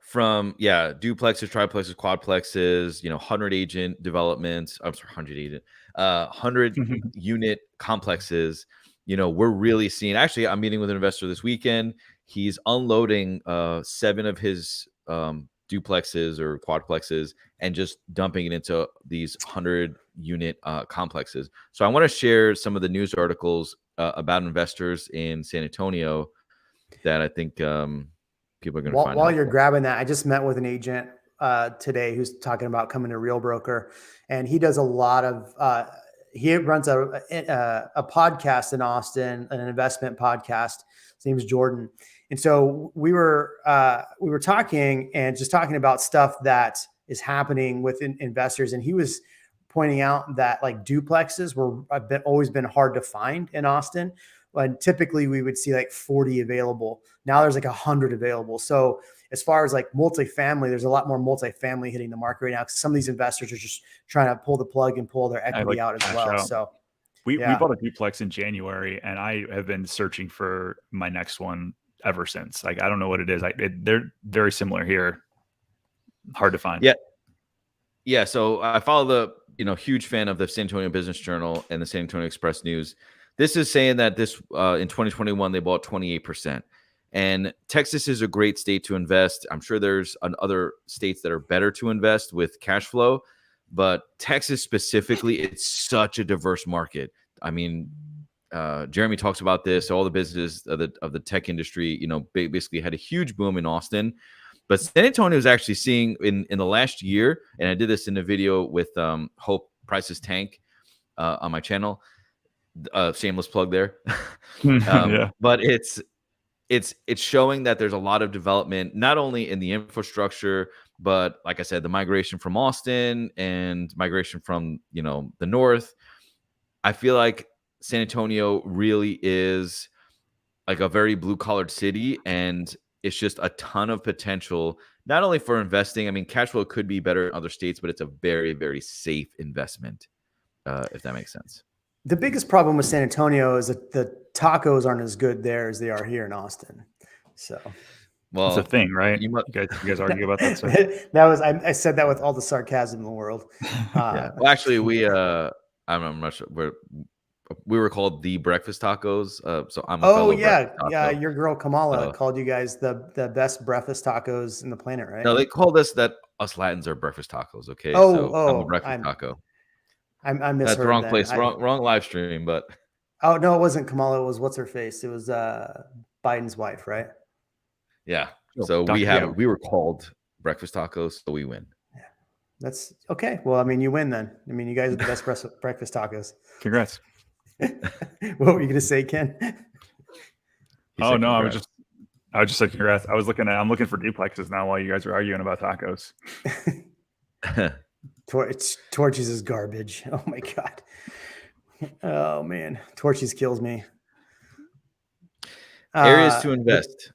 From duplexes, triplexes, quadplexes, 100 agent developments. I'm sorry, 100 agent, 100 unit complexes. We're really seeing. Actually, I'm meeting with an investor this weekend. He's unloading 7 of his duplexes or quadplexes and just dumping it into these 100 unit complexes. So I want to share some of the news articles about investors in San Antonio that I think people are going to find. While you're grabbing that, I just met with an agent today who's talking about coming to Real Broker, and he does a lot of he runs a podcast in Austin, an investment podcast. His name is Jordan. And so we were talking and just talking about stuff that is happening with investors. And he was pointing out that like duplexes have always been hard to find in Austin. And typically we would see like 40 available. Now there's like 100 available. So as far as like multifamily, there's a lot more multifamily hitting the market right now because some of these investors are just trying to pull the plug and pull their equity out as well. So we bought a duplex in January, and I have been searching for my next one ever since. Like, I don't know what it is. They're very similar here. Hard to find. Yeah. So I follow huge fan of the San Antonio Business Journal and the San Antonio Express News. This is saying that this in 2021, they bought 28%. And Texas is a great state to invest. I'm sure there's other states that are better to invest with cash flow, but Texas specifically, it's such a diverse market. I mean, Jeremy talks about this. All the businesses of the tech industry, basically had a huge boom in Austin. But San Antonio is actually seeing in the last year, and I did this in a video with Hope Prices Tank on my channel. Shameless plug there. But it's showing that there's a lot of development, not only in the infrastructure, but like I said, the migration from Austin and migration from the north. I feel like San Antonio really is like a very blue-collared city, and it's just a ton of potential, not only for investing. I mean, cash flow could be better in other states, but it's a very, very safe investment, if that makes sense. The biggest problem with San Antonio is that the tacos aren't as good there as they are here in Austin. So, well, it's a thing, right? You guys argue about that. So. I said that with all the sarcasm in the world. Well, actually, I'm not sure. We were called the breakfast tacos. So I'm. Yeah. Your girl Kamala called you guys the best breakfast tacos in the planet, right? No, they called us that. Us Latins are breakfast tacos. Okay. I'm a breakfast taco. I misheard. That's the wrong place. Wrong live stream. But oh no, it wasn't Kamala. It was what's her face. It was Biden's wife, right? Yeah. So we were called breakfast tacos, so we win. Yeah. That's okay. Well, I mean, you win then. I mean, you guys are the best breakfast tacos. Congrats. What were you gonna say, Ken? Oh no, congrats. I just said congrats. I'm looking for duplexes now while you guys are arguing about tacos. Torchies is garbage. Oh my god. Oh man, Torchies kills me. Areas to invest.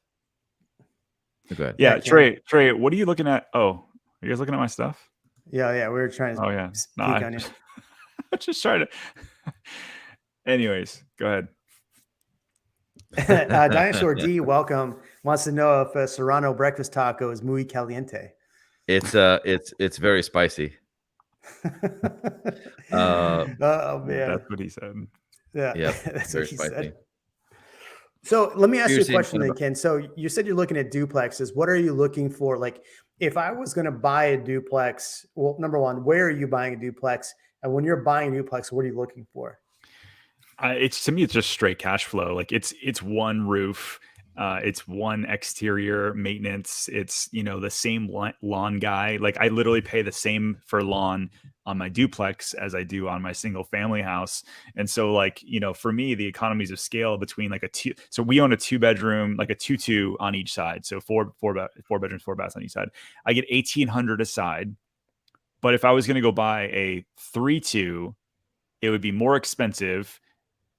Go ahead. Yeah, Trey, what are you looking at? Oh, are you guys looking at my stuff? Yeah, we were trying to. Oh yeah, on you. I'm just trying to. Anyways, go ahead. Dinosaur D, welcome. Wants to know if a Serrano breakfast taco is muy caliente. It's very spicy. Oh man, That's what he said. yeah, Yep, that's what very he spicy. said. So let me ask You you were a saying question something then, about Ken. So you said you're looking at duplexes. What are you looking for? Like, if I was going to buy a duplex, well, number one, where are you buying a duplex? And when you're buying a duplex, what are you looking for? It's to me, it's just straight cash flow. Like it's one roof, it's one exterior maintenance. It's the same lawn guy. Like I literally pay the same for lawn on my duplex as I do on my single family house. And so like for me, the economies of scale between like a two. So we own a 2-bedroom, like a 2-2 on each side. So four bedrooms, 4 baths on each side. I get 1,800 a side. But if I was going to go buy a 3-2, it would be more expensive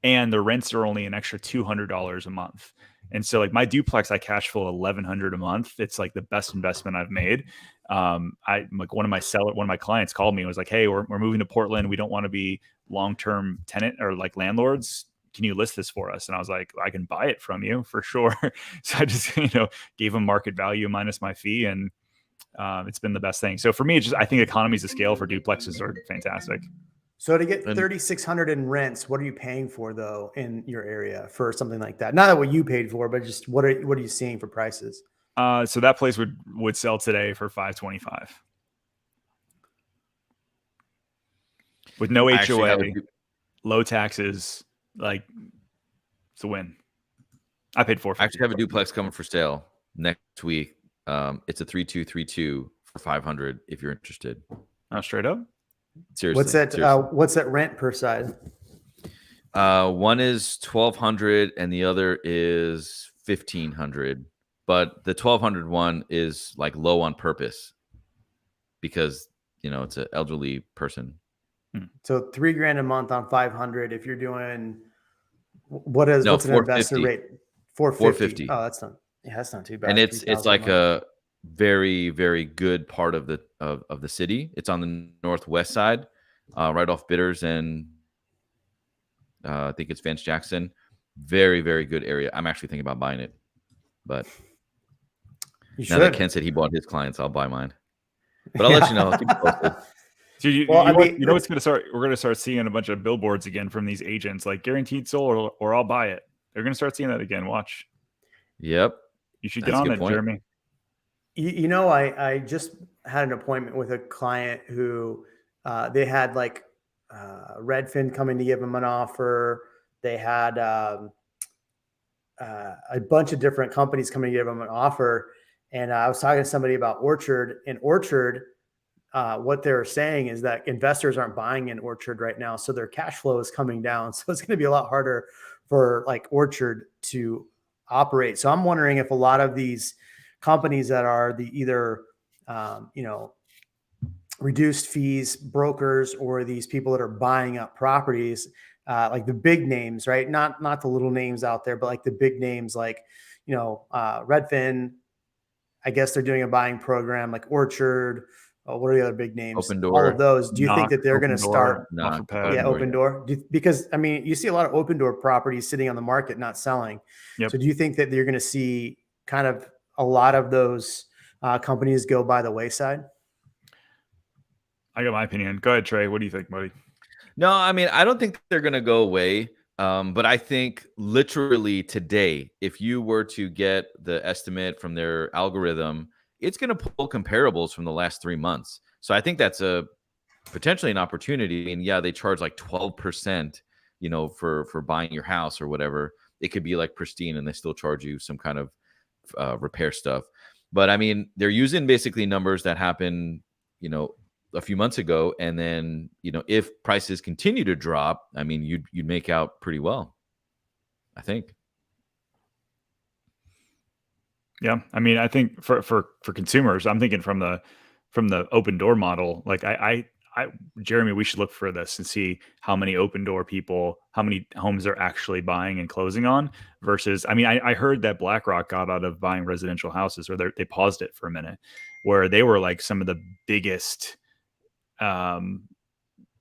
and the rents are only an extra $200 a month. And so like my duplex, I cash flow $1,100 a month. It's like the best investment I've made. I like one of my clients called me and was like, "Hey, we're moving to Portland. We don't want to be long-term tenant or like landlords. Can you list this for us?" And I was like, "I can buy it from you for sure." So I just, gave them market value minus my fee. And it's been the best thing. So for me, I think economies of scale for duplexes are fantastic. So to get and 3,600 in rents, what are you paying for though in your area for something like that? Not what you paid for, but just what are you seeing for prices? So that place would sell today for 525 with no I actually have HOA, low taxes. Like it's a win. I paid I actually have a 450. duplex coming for sale next week. It's a 3232 for 500 if you're interested. Straight up. Seriously. What's that rent per side? One is 1,200 and the other is 1,500. But the 1,200 one is like low on purpose because it's an elderly person. So $3,000 a month on 500. If you're doing No, what's an investor 450. rate? 450. 450. Oh, that's not too bad. And it's 3,000 like month. a very, very good part of the city. It's on the northwest side, right off Bitters and I think it's Vance Jackson. Very, very good area. I'm actually thinking about buying it, but You now that should. Ken said he bought his clients, I'll buy mine. But I'll let you know. I'll keep you posted. So Well, I mean, what's going to start? We're going to start seeing a bunch of billboards again from these agents, like guaranteed sold or I'll buy it. They're going to start seeing that again. Watch. Yep. You should That's get a on good it, point. Jeremy. I just had an appointment with a client who they had like Redfin coming to give them an offer. They had a bunch of different companies coming to give them an offer. And I was talking to somebody about Orchard, and Orchard, what they're saying is that investors aren't buying in Orchard right now. So their cash flow is coming down. So it's going to be a lot harder for like Orchard to operate. So I'm wondering if a lot of these companies that are the either, reduced fees brokers or these people that are buying up properties, like the big names, right? Not the little names out there, but like the big names, like, Redfin, I guess they're doing a buying program like Orchard. What are the other big names? Open All Door. of those. Do you think that they're going to start? Knock, Yeah, Open Door. Because I mean, you see a lot of Open Door properties sitting on the market, not selling. Yep. So do you think that you're going to see kind of a lot of those companies go by the wayside? I got my opinion. Go ahead, Trey. What do you think, buddy? No, I mean, I don't think they're going to go away. But I think literally today, if you were to get the estimate from their algorithm, it's going to pull comparables from the last 3 months. So I think that's potentially an opportunity. I mean, yeah, they charge like 12%, for buying your house or whatever. It could be like pristine and they still charge you some kind of repair stuff. But I mean, they're using basically numbers that happen, a few months ago, and then if prices continue to drop, I mean, you'd make out pretty well, I think. Yeah, I mean, I think for consumers, I'm thinking from the Open Door model. Like I Jeremy, we should look for this and see how many Open Door people, how many homes they're actually buying and closing on versus. I mean, I heard that BlackRock got out of buying residential houses, or they paused it for a minute, where they were like some of the biggest.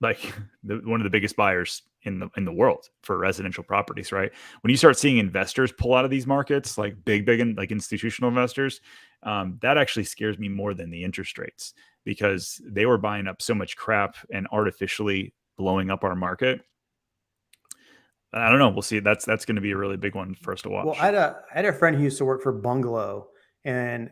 Like one of the biggest buyers in the world for residential properties, right? When you start seeing investors pull out of these markets, like big and like institutional investors, that actually scares me more than the interest rates. because they were buying up so much crap and artificially blowing up our market. I don't know. We'll see. That's going to be a really big one for us to watch. Well, I had a friend who used to work for Bungalow, and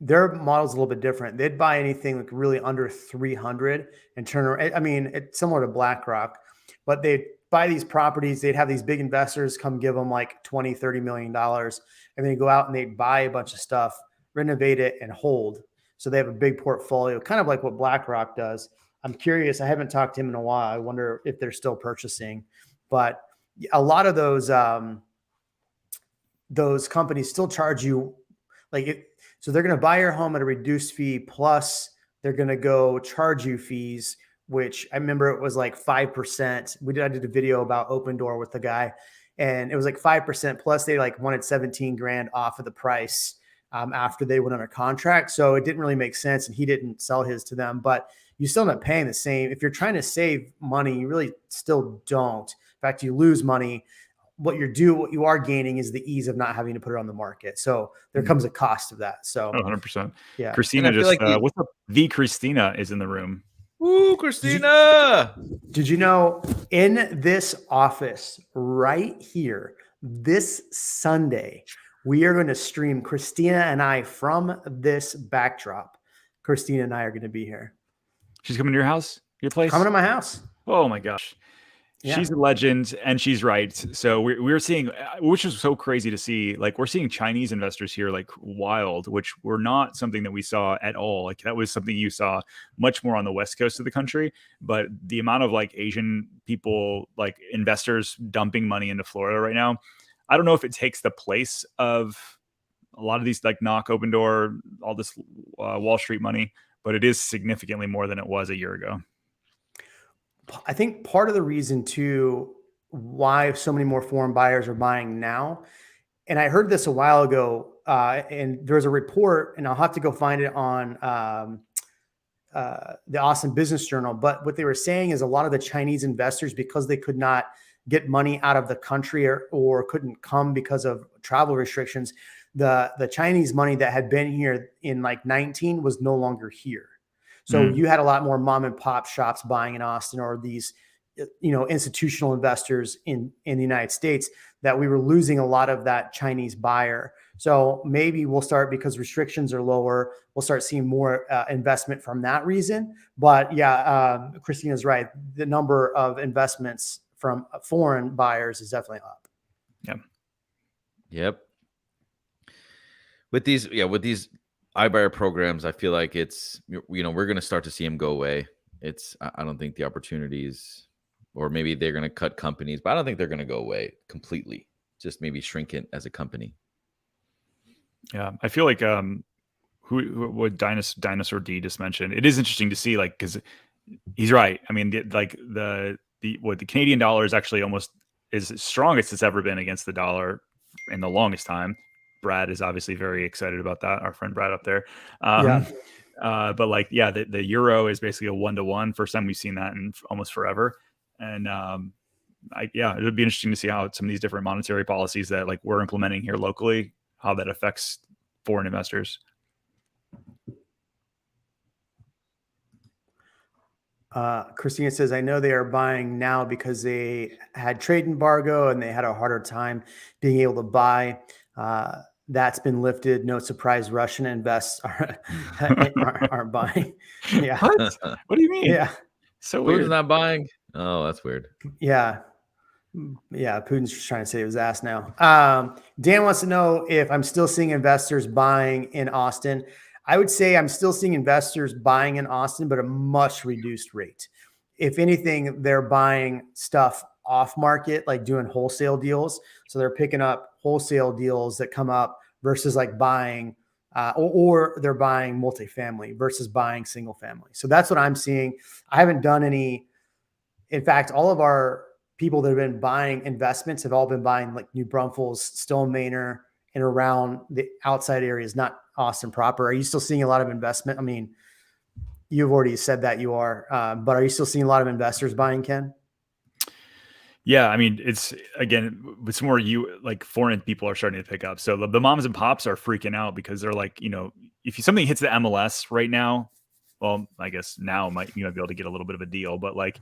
their model's a little bit different. They'd buy anything like really under 300 and turn around. I mean, it's similar to BlackRock, but they'd buy these properties. They'd have these big investors come give them like 20, $30 million. And then go out and they'd buy a bunch of stuff, renovate it, and hold. So they have a big portfolio, kind of like what BlackRock does. I'm curious. I haven't talked to him in a while. I wonder if they're still purchasing, but a lot of those companies still charge you like it. So they're going to buy your home at a reduced fee, plus they're going to go charge you fees, which I remember it was like 5%. I did a video about Open Door with the guy, and it was like 5%, plus they like wanted 17 grand off of the price after they went under contract. So it didn't really make sense, and he didn't sell his to them, but you still end up paying the same. If you're trying to save money, you really still don't. In fact, you lose money. What you are gaining is the ease of not having to put it on the market. So there comes a cost of that. So 100%. Yeah. Christina just, like what's up? The Christina is in the room. Ooh, Christina. Did you know in this office right here, this Sunday, we are going to stream Christina and I from this backdrop. Christina and I are going to be here. She's coming to your house, your place? Coming to my house. Oh my gosh. Yeah. She's a legend, and she's right. So we're seeing, which is so crazy to see, like we're seeing Chinese investors here like wild, which were not something that we saw at all. Like that was something you saw much more on the West Coast of the country. But the amount of like Asian people, like investors dumping money into Florida right now, I don't know if it takes the place of a lot of these like knock, Open Door, all this Wall Street money, but it is significantly more than it was a year ago. I think part of the reason too why so many more foreign buyers are buying now, and I heard this a while ago, and there's a report, and I'll have to go find it on the Austin Business Journal. But what they were saying is a lot of the Chinese investors, because they could not get money out of the country or couldn't come because of travel restrictions, the Chinese money that had been here in like 19 was no longer here. So you had a lot more mom and pop shops buying in Austin, or these, institutional investors in the United States, that we were losing a lot of that Chinese buyer. So maybe we'll start, because restrictions are lower, we'll start seeing more investment from that reason. But yeah, Christina's right. The number of investments from foreign buyers is definitely up. Yep. With these iBuyer programs, I feel like it's, we're going to start to see them go away. I don't think the opportunities, or maybe they're going to cut companies, but I don't think they're going to go away completely. Just maybe shrink it as a company. Yeah. I feel like, what Dinosaur D just mentioned, it is interesting to see, like, cause he's right. I mean, the Canadian dollar is actually almost as strongest it's ever been against the dollar in the longest time. Brad is obviously very excited about that. Our friend Brad up there. But the euro is basically a 1-to-1. First time we've seen that in almost forever. And it would be interesting to see how some of these different monetary policies that like we're implementing here locally, how that affects foreign investors. Christina says, I know they are buying now because they had trade embargo and they had a harder time being able to buy. That's been lifted. No surprise, Russian investors aren't buying. Yeah. What do you mean? Yeah. So weird. Putin's not buying? Oh, that's weird. Yeah. Yeah. Putin's just trying to save his ass now. Dan wants to know if I'm still seeing investors buying in Austin. I would say I'm still seeing investors buying in Austin, but a much reduced rate. If anything, they're buying stuff off market, like doing wholesale deals. So they're picking up wholesale deals that come up versus like buying, or they're buying multifamily versus buying single family. So that's what I'm seeing. I haven't done any. In fact, all of our people that have been buying investments have all been buying like New Braunfels, Stone Manor, and around the outside areas, not Austin proper. Are you still seeing a lot of investment? I mean, you've already said that you are, but are you still seeing a lot of investors buying, Ken? Yeah, I mean, it's more foreign people are starting to pick up. So the moms and pops are freaking out because they're like, if something hits the MLS right now, well, I guess now you might be able to get a little bit of a deal, but like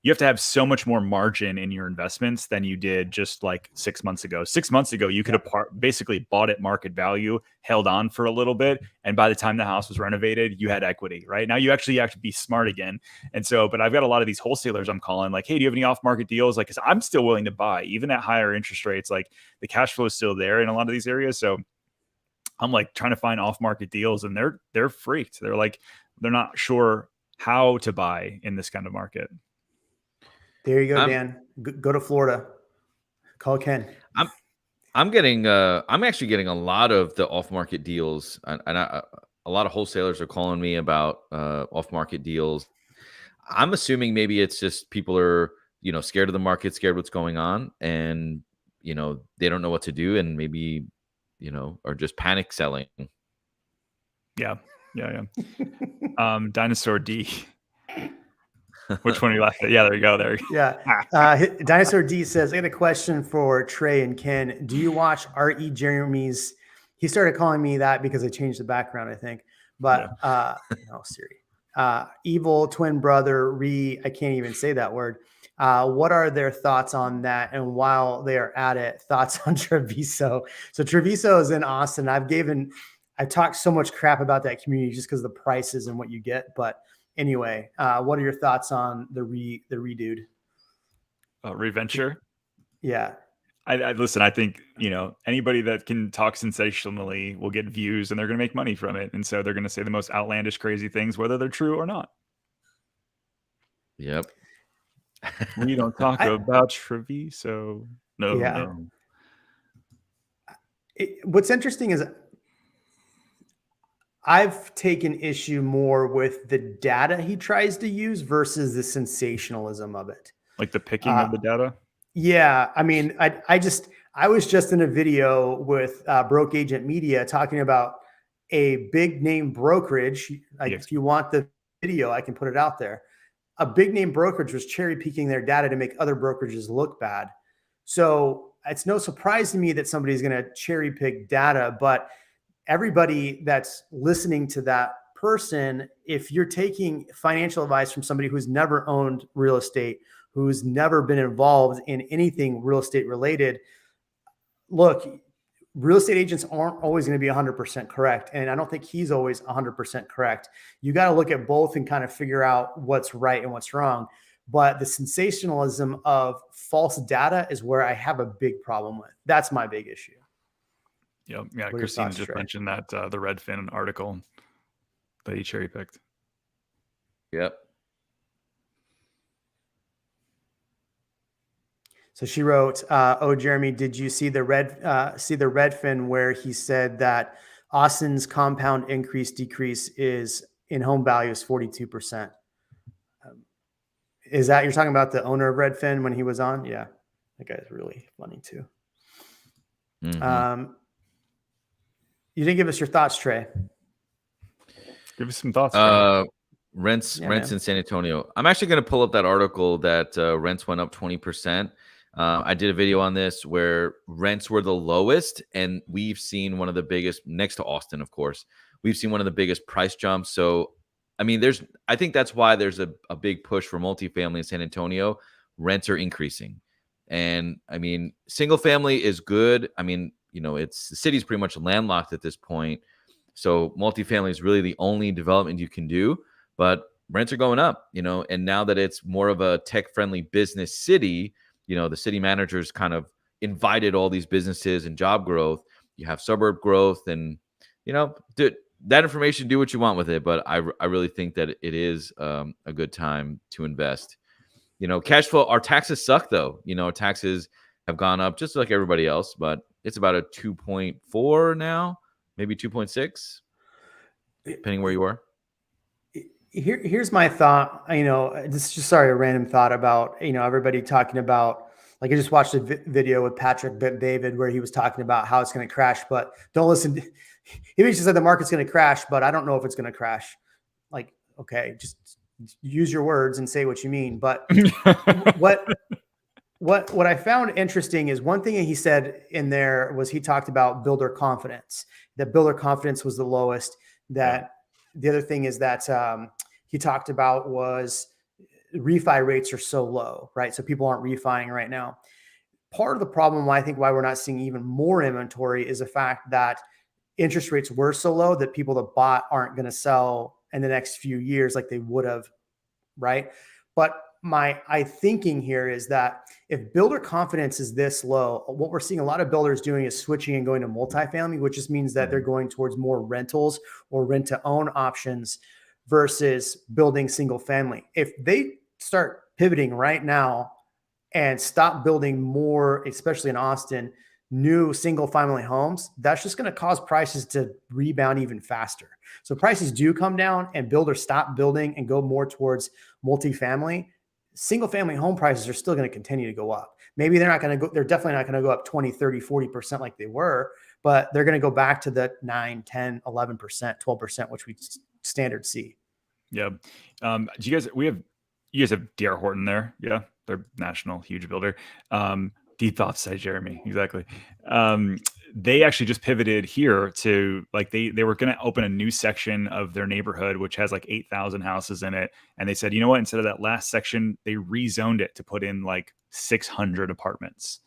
you have to have so much more margin in your investments than you did just like 6 months ago. 6 months ago, you could have basically bought at market value, held on for a little bit, and by the time the house was renovated, you had equity. Right now, you actually have to be smart again. And so, but I've got a lot of these wholesalers I'm calling, like, hey, do you have any off-market deals? Like, 'cause I'm still willing to buy, even at higher interest rates. Like the cash flow is still there in a lot of these areas. So I'm like trying to find off-market deals, and they're freaked. They're like, they're not sure how to buy in this kind of market. There you go, Dan. Go to Florida. Call Ken. I'm actually getting a lot of the off-market deals, and a lot of wholesalers are calling me about off-market deals. I'm assuming maybe it's just people are, scared of the market, scared what's going on, and they don't know what to do, and maybe are just panic selling. Yeah. Dinosaur D. Which one are you laughing at? Yeah, there you go. There. Yeah. Dinosaur D says, I got a question for Trey and Ken. Do you watch R.E. Jeremy's? He started calling me that because I changed the background, I think. But no, Siri. Evil twin brother I can't even say that word. What are their thoughts on that? And while they are at it, thoughts on Treviso. So Treviso is in Austin. I talked so much crap about that community just because of the prices and what you get. But anyway, what are your thoughts on the redude? Reventure? Yeah. I listen, I think, anybody that can talk sensationally will get views and they're going to make money from it. And so they're going to say the most outlandish, crazy things, whether they're true or not. Yep. We don't talk about Treviso. No. What's interesting is I've taken issue more with the data he tries to use versus the sensationalism of it. Like the picking of the data? Yeah. I mean, I was just in a video with Broke Agent Media talking about a big name brokerage. If you want the video, I can put it out there. A big name brokerage was cherry picking their data to make other brokerages look bad. So it's no surprise to me that somebody's going to cherry pick data, but everybody that's listening to that person, if you're taking financial advice from somebody who's never owned real estate, who's never been involved in anything real estate related, look, real estate agents aren't always going to be 100% correct. And I don't think he's always 100% correct. You got to look at both and kind of figure out what's right and what's wrong. But the sensationalism of false data is where I have a big problem with. That's my big issue. Yeah. Christine just mentioned that the Redfin article that he cherry picked. Yep. So she wrote, "Oh, Jeremy, did you see the Redfin where he said that Austin's compound decrease is in home value is 42%? Is that you're talking about the owner of Redfin when he was on? Yeah, that guy's really funny too." Mm-hmm. You didn't give us your thoughts, Trey. Give us some thoughts. Rents in San Antonio. I'm actually going to pull up that article that rents went up 20%. I did a video on this where rents were the lowest, and we've seen one of the biggest, next to Austin, of course, we've seen one of the biggest price jumps. So, I mean, I think that's why there's a big push for multifamily in San Antonio. Rents are increasing. And I mean, single family is good. I mean, the city's pretty much landlocked at this point. So multifamily is really the only development you can do, but rents are going up, and now that it's more of a tech-friendly business city, the city managers kind of invited all these businesses and job growth. You have suburb growth and, that information, do what you want with it. But I really think that it is a good time to invest. Cash flow, our taxes suck though. Taxes have gone up just like everybody else, but it's about a 2.4 now, maybe 2.6, depending where you are. Here's my thought. This is just a random thought about, everybody talking about, like I just watched a video with Patrick David where he was talking about how it's going to crash, but don't listen. He basically said the market's going to crash, but I don't know if it's going to crash. Like, okay, just use your words and say what you mean. But what I found interesting is one thing he said in there was he talked about builder confidence, that builder confidence was the lowest. That the other thing is that he talked about was refi rates are so low, right? So people aren't refining right now. Part of the problem, I think, why we're not seeing even more inventory is the fact that interest rates were so low that people that bought aren't going to sell in the next few years like they would have, right? But my thinking here is that if builder confidence is this low, what we're seeing a lot of builders doing is switching and going to multifamily, which just means that they're going towards more rentals or rent to own options versus building single family. If they start pivoting right now and stop building more, especially in Austin, new single family homes, that's just going to cause prices to rebound even faster. So prices do come down and builders stop building and go more towards multifamily. Single family home prices are still going to continue to go up. Maybe they're not going to go, they're definitely not going to go up 20, 30, 40% like they were, but they're going to go back to the 9, 10, 11%, 12%, which we standard see. Yeah. Do you guys have D.R. Horton there? Yeah. They're national, huge builder. Deep thoughts, said Jeremy. Exactly. They actually just pivoted here to like, they were going to open a new section of their neighborhood, which has like 8,000 houses in it. And they said, you know what, instead of that last section, they rezoned it to put in like 600 apartments.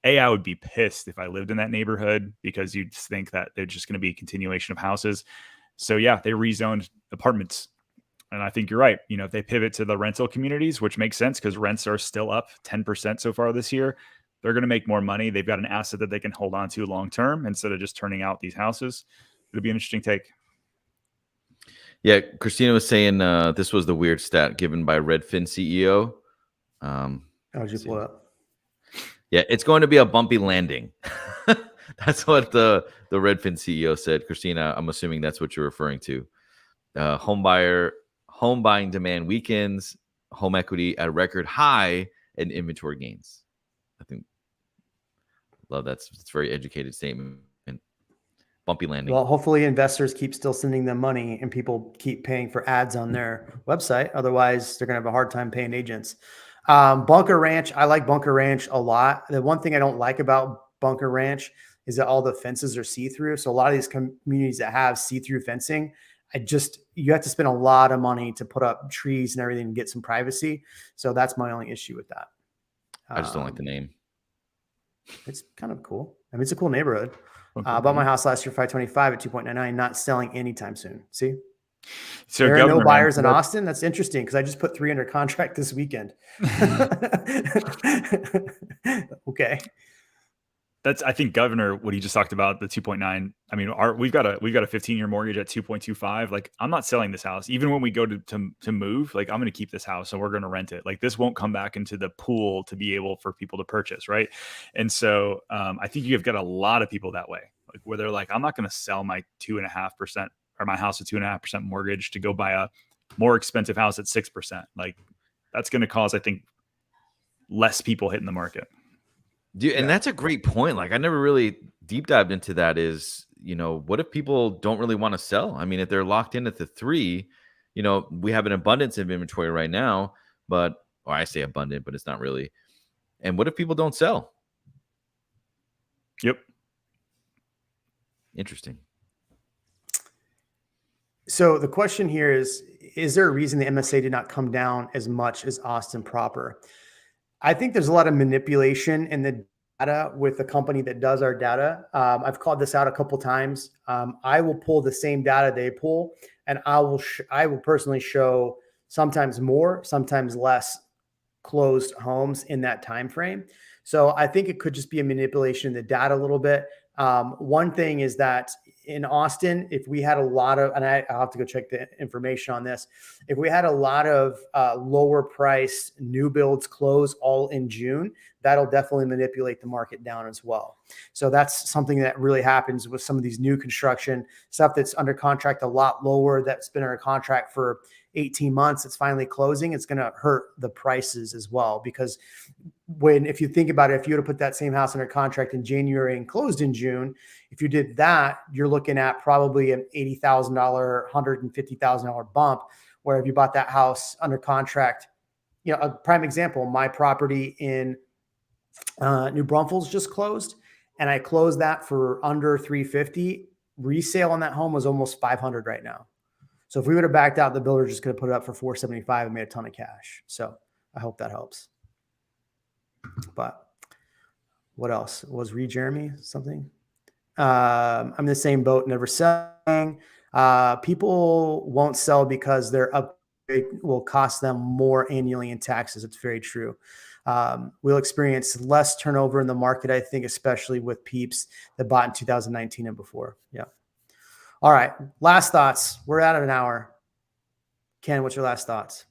I would be pissed if I lived in that neighborhood because you'd think that they're just going to be a continuation of houses. So yeah, they rezoned apartments. And I think you're right. You know, if they pivot to the rental communities, which makes sense because rents are still up 10% so far this year, they're going to make more money. They've got an asset that they can hold on to long term instead of just turning out these houses. It'll be an interesting take. Yeah, Christina was saying this was the weird stat given by Redfin CEO. How'd you pull it up? Yeah, it's going to be a bumpy landing. That's what the Redfin CEO said. Christina, I'm assuming that's what you're referring to. Home buying demand weakens, home equity at a record high, and inventory gains. I think, love that. It's a very educated statement. And bumpy landing. Well, hopefully investors keep still sending them money and people keep paying for ads on their website. Otherwise, they're going to have a hard time paying agents. Bunker Ranch, I like Bunker Ranch a lot. The one thing I don't like about Bunker Ranch is that all the fences are see-through. So a lot of these communities that have see-through fencing, you have to spend a lot of money to put up trees and everything and get some privacy. So that's my only issue with that. I just don't like the name. It's kind of cool. I mean, it's a cool neighborhood. I bought my house last year, 525 at 2.99, not selling anytime soon. See? So there are no buyers in Austin. That's interesting because I just put 3 under contract this weekend. Okay. I think Governor, what he just talked about, the 2.9. I mean, we've got a 15-year mortgage at 2.25. Like, I'm not selling this house. Even when we go to move, like, I'm going to keep this house and we're going to rent it. Like, this won't come back into the pool to be able for people to purchase, right? And so I think you've got a lot of people that way, like where they're like, I'm not going to sell my 2.5% or my house at 2.5% mortgage to go buy a more expensive house at 6%. Like, that's going to cause, I think, less people hitting the market. Dude, and that's a great point. Like, I never really deep dived into that. Is, you know, what if people don't really want to sell? I mean, if they're locked in at the 3, you know, we have an abundance of inventory right now, or I say abundant, but it's not really. And what if people don't sell? Yep. Interesting. So the question here is there a reason the MSA did not come down as much as Austin proper? I think there's a lot of manipulation in the data with the company that does our data. I've called this out a couple times. I will pull the same data they pull, and I will personally show sometimes more, sometimes less closed homes in that time frame. So I think it could just be a manipulation in the data a little bit. One thing is that in Austin, if we had a lot of, and I'll have to go check the information on this, if we had a lot of lower price new builds close all in June, that'll definitely manipulate the market down as well. So that's something that really happens with some of these new construction stuff that's under contract a lot lower, that's been under contract for 18 months. It's finally closing. It's going to hurt the prices as well, because if you think about it, if you were to put that same house under contract in January and closed in June, if you did that, you're looking at probably an $80,000, $150,000 bump. Where if you bought that house under contract, you know, a prime example, my property in New Braunfels just closed, and I closed that for under 350. Resale on that home was almost 500 right now. So if we would have backed out, the builder just could have put it up for 475 and made a ton of cash. So I hope that helps. But what else? Was Reed Jeremy something? I'm in the same boat, never selling. People won't sell because their upgrade will cost them more annually in taxes. It's very true. We'll experience less turnover in the market, I think, especially with peeps that bought in 2019 and before. Yeah. All right. Last thoughts. We're out of an hour. Ken, what's your last thoughts?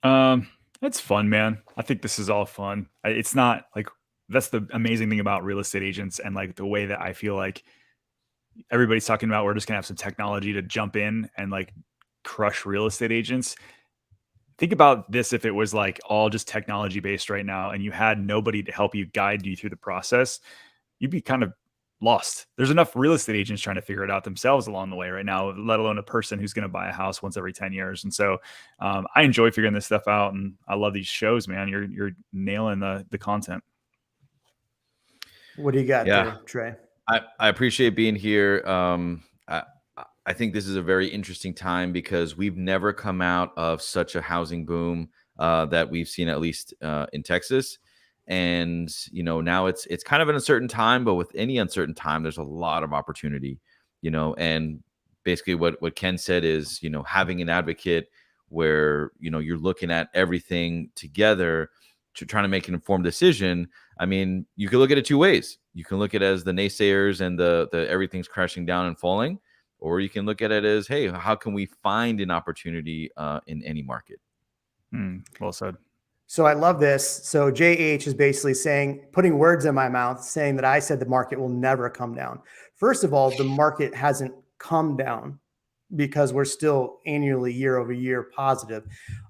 It's fun, man. I think this is all fun. It's not like, that's the amazing thing about real estate agents, and like the way that I feel like everybody's talking about, we're just gonna have some technology to jump in and like crush real estate agents. Think about this: if it was like all just technology based right now and you had nobody to help you guide you through the process, you'd be kind of lost. There's enough real estate agents trying to figure it out themselves along the way right now, let alone a person who's going to buy a house once every 10 years. And so I enjoy figuring this stuff out, and I love these shows, man. You're nailing the content. What do you got there, Trey? I appreciate being here. I think this is a very interesting time because we've never come out of such a housing boom that we've seen, at least in Texas. And, you know, now it's kind of an uncertain time, but with any uncertain time, there's a lot of opportunity, you know, and basically what Ken said is, you know, having an advocate where, you know, you're looking at everything together to trying to make an informed decision. I mean, you can look at it two ways. You can look at it as the naysayers and the everything's crashing down and falling, or you can look at it as, hey, how can we find an opportunity in any market? Well said. So I love this. So JH is basically saying, putting words in my mouth, saying that I said the market will never come down. First of all, the market hasn't come down because we're still annually year over year positive.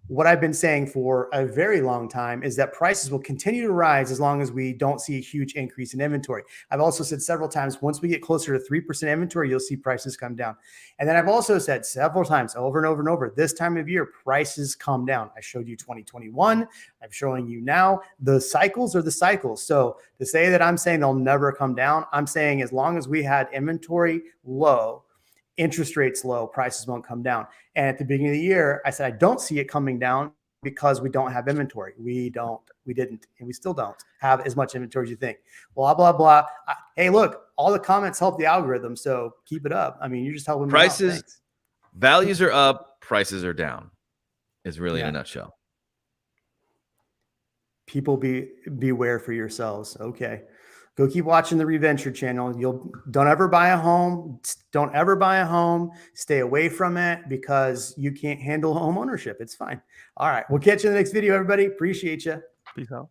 What I've been saying for a very long time is that prices will continue to rise as long as we don't see a huge increase in inventory. I've also said several times, once we get closer to 3% inventory, you'll see prices come down. And then I've also said several times over and over and over, this time of year, prices come down. I showed you 2021. I'm showing you now. The cycles are the cycles. So to say that I'm saying they'll never come down, I'm saying as long as we had inventory low, interest rates low, prices won't come down. And at the beginning of the year, I said, I don't see it coming down because we don't have inventory. We didn't, and we still don't have as much inventory as you think. Blah, blah, blah. Hey, look, all the comments help the algorithm. So keep it up. I mean, you're just helping me Prices, out. values are up, prices are down. Is really in a nutshell. People beware for yourselves. Okay. Go keep watching the Reventure channel. Don't ever buy a home. Don't ever buy a home. Stay away from it because you can't handle home ownership. It's fine. All right. We'll catch you in the next video, everybody. Appreciate you. Peace out.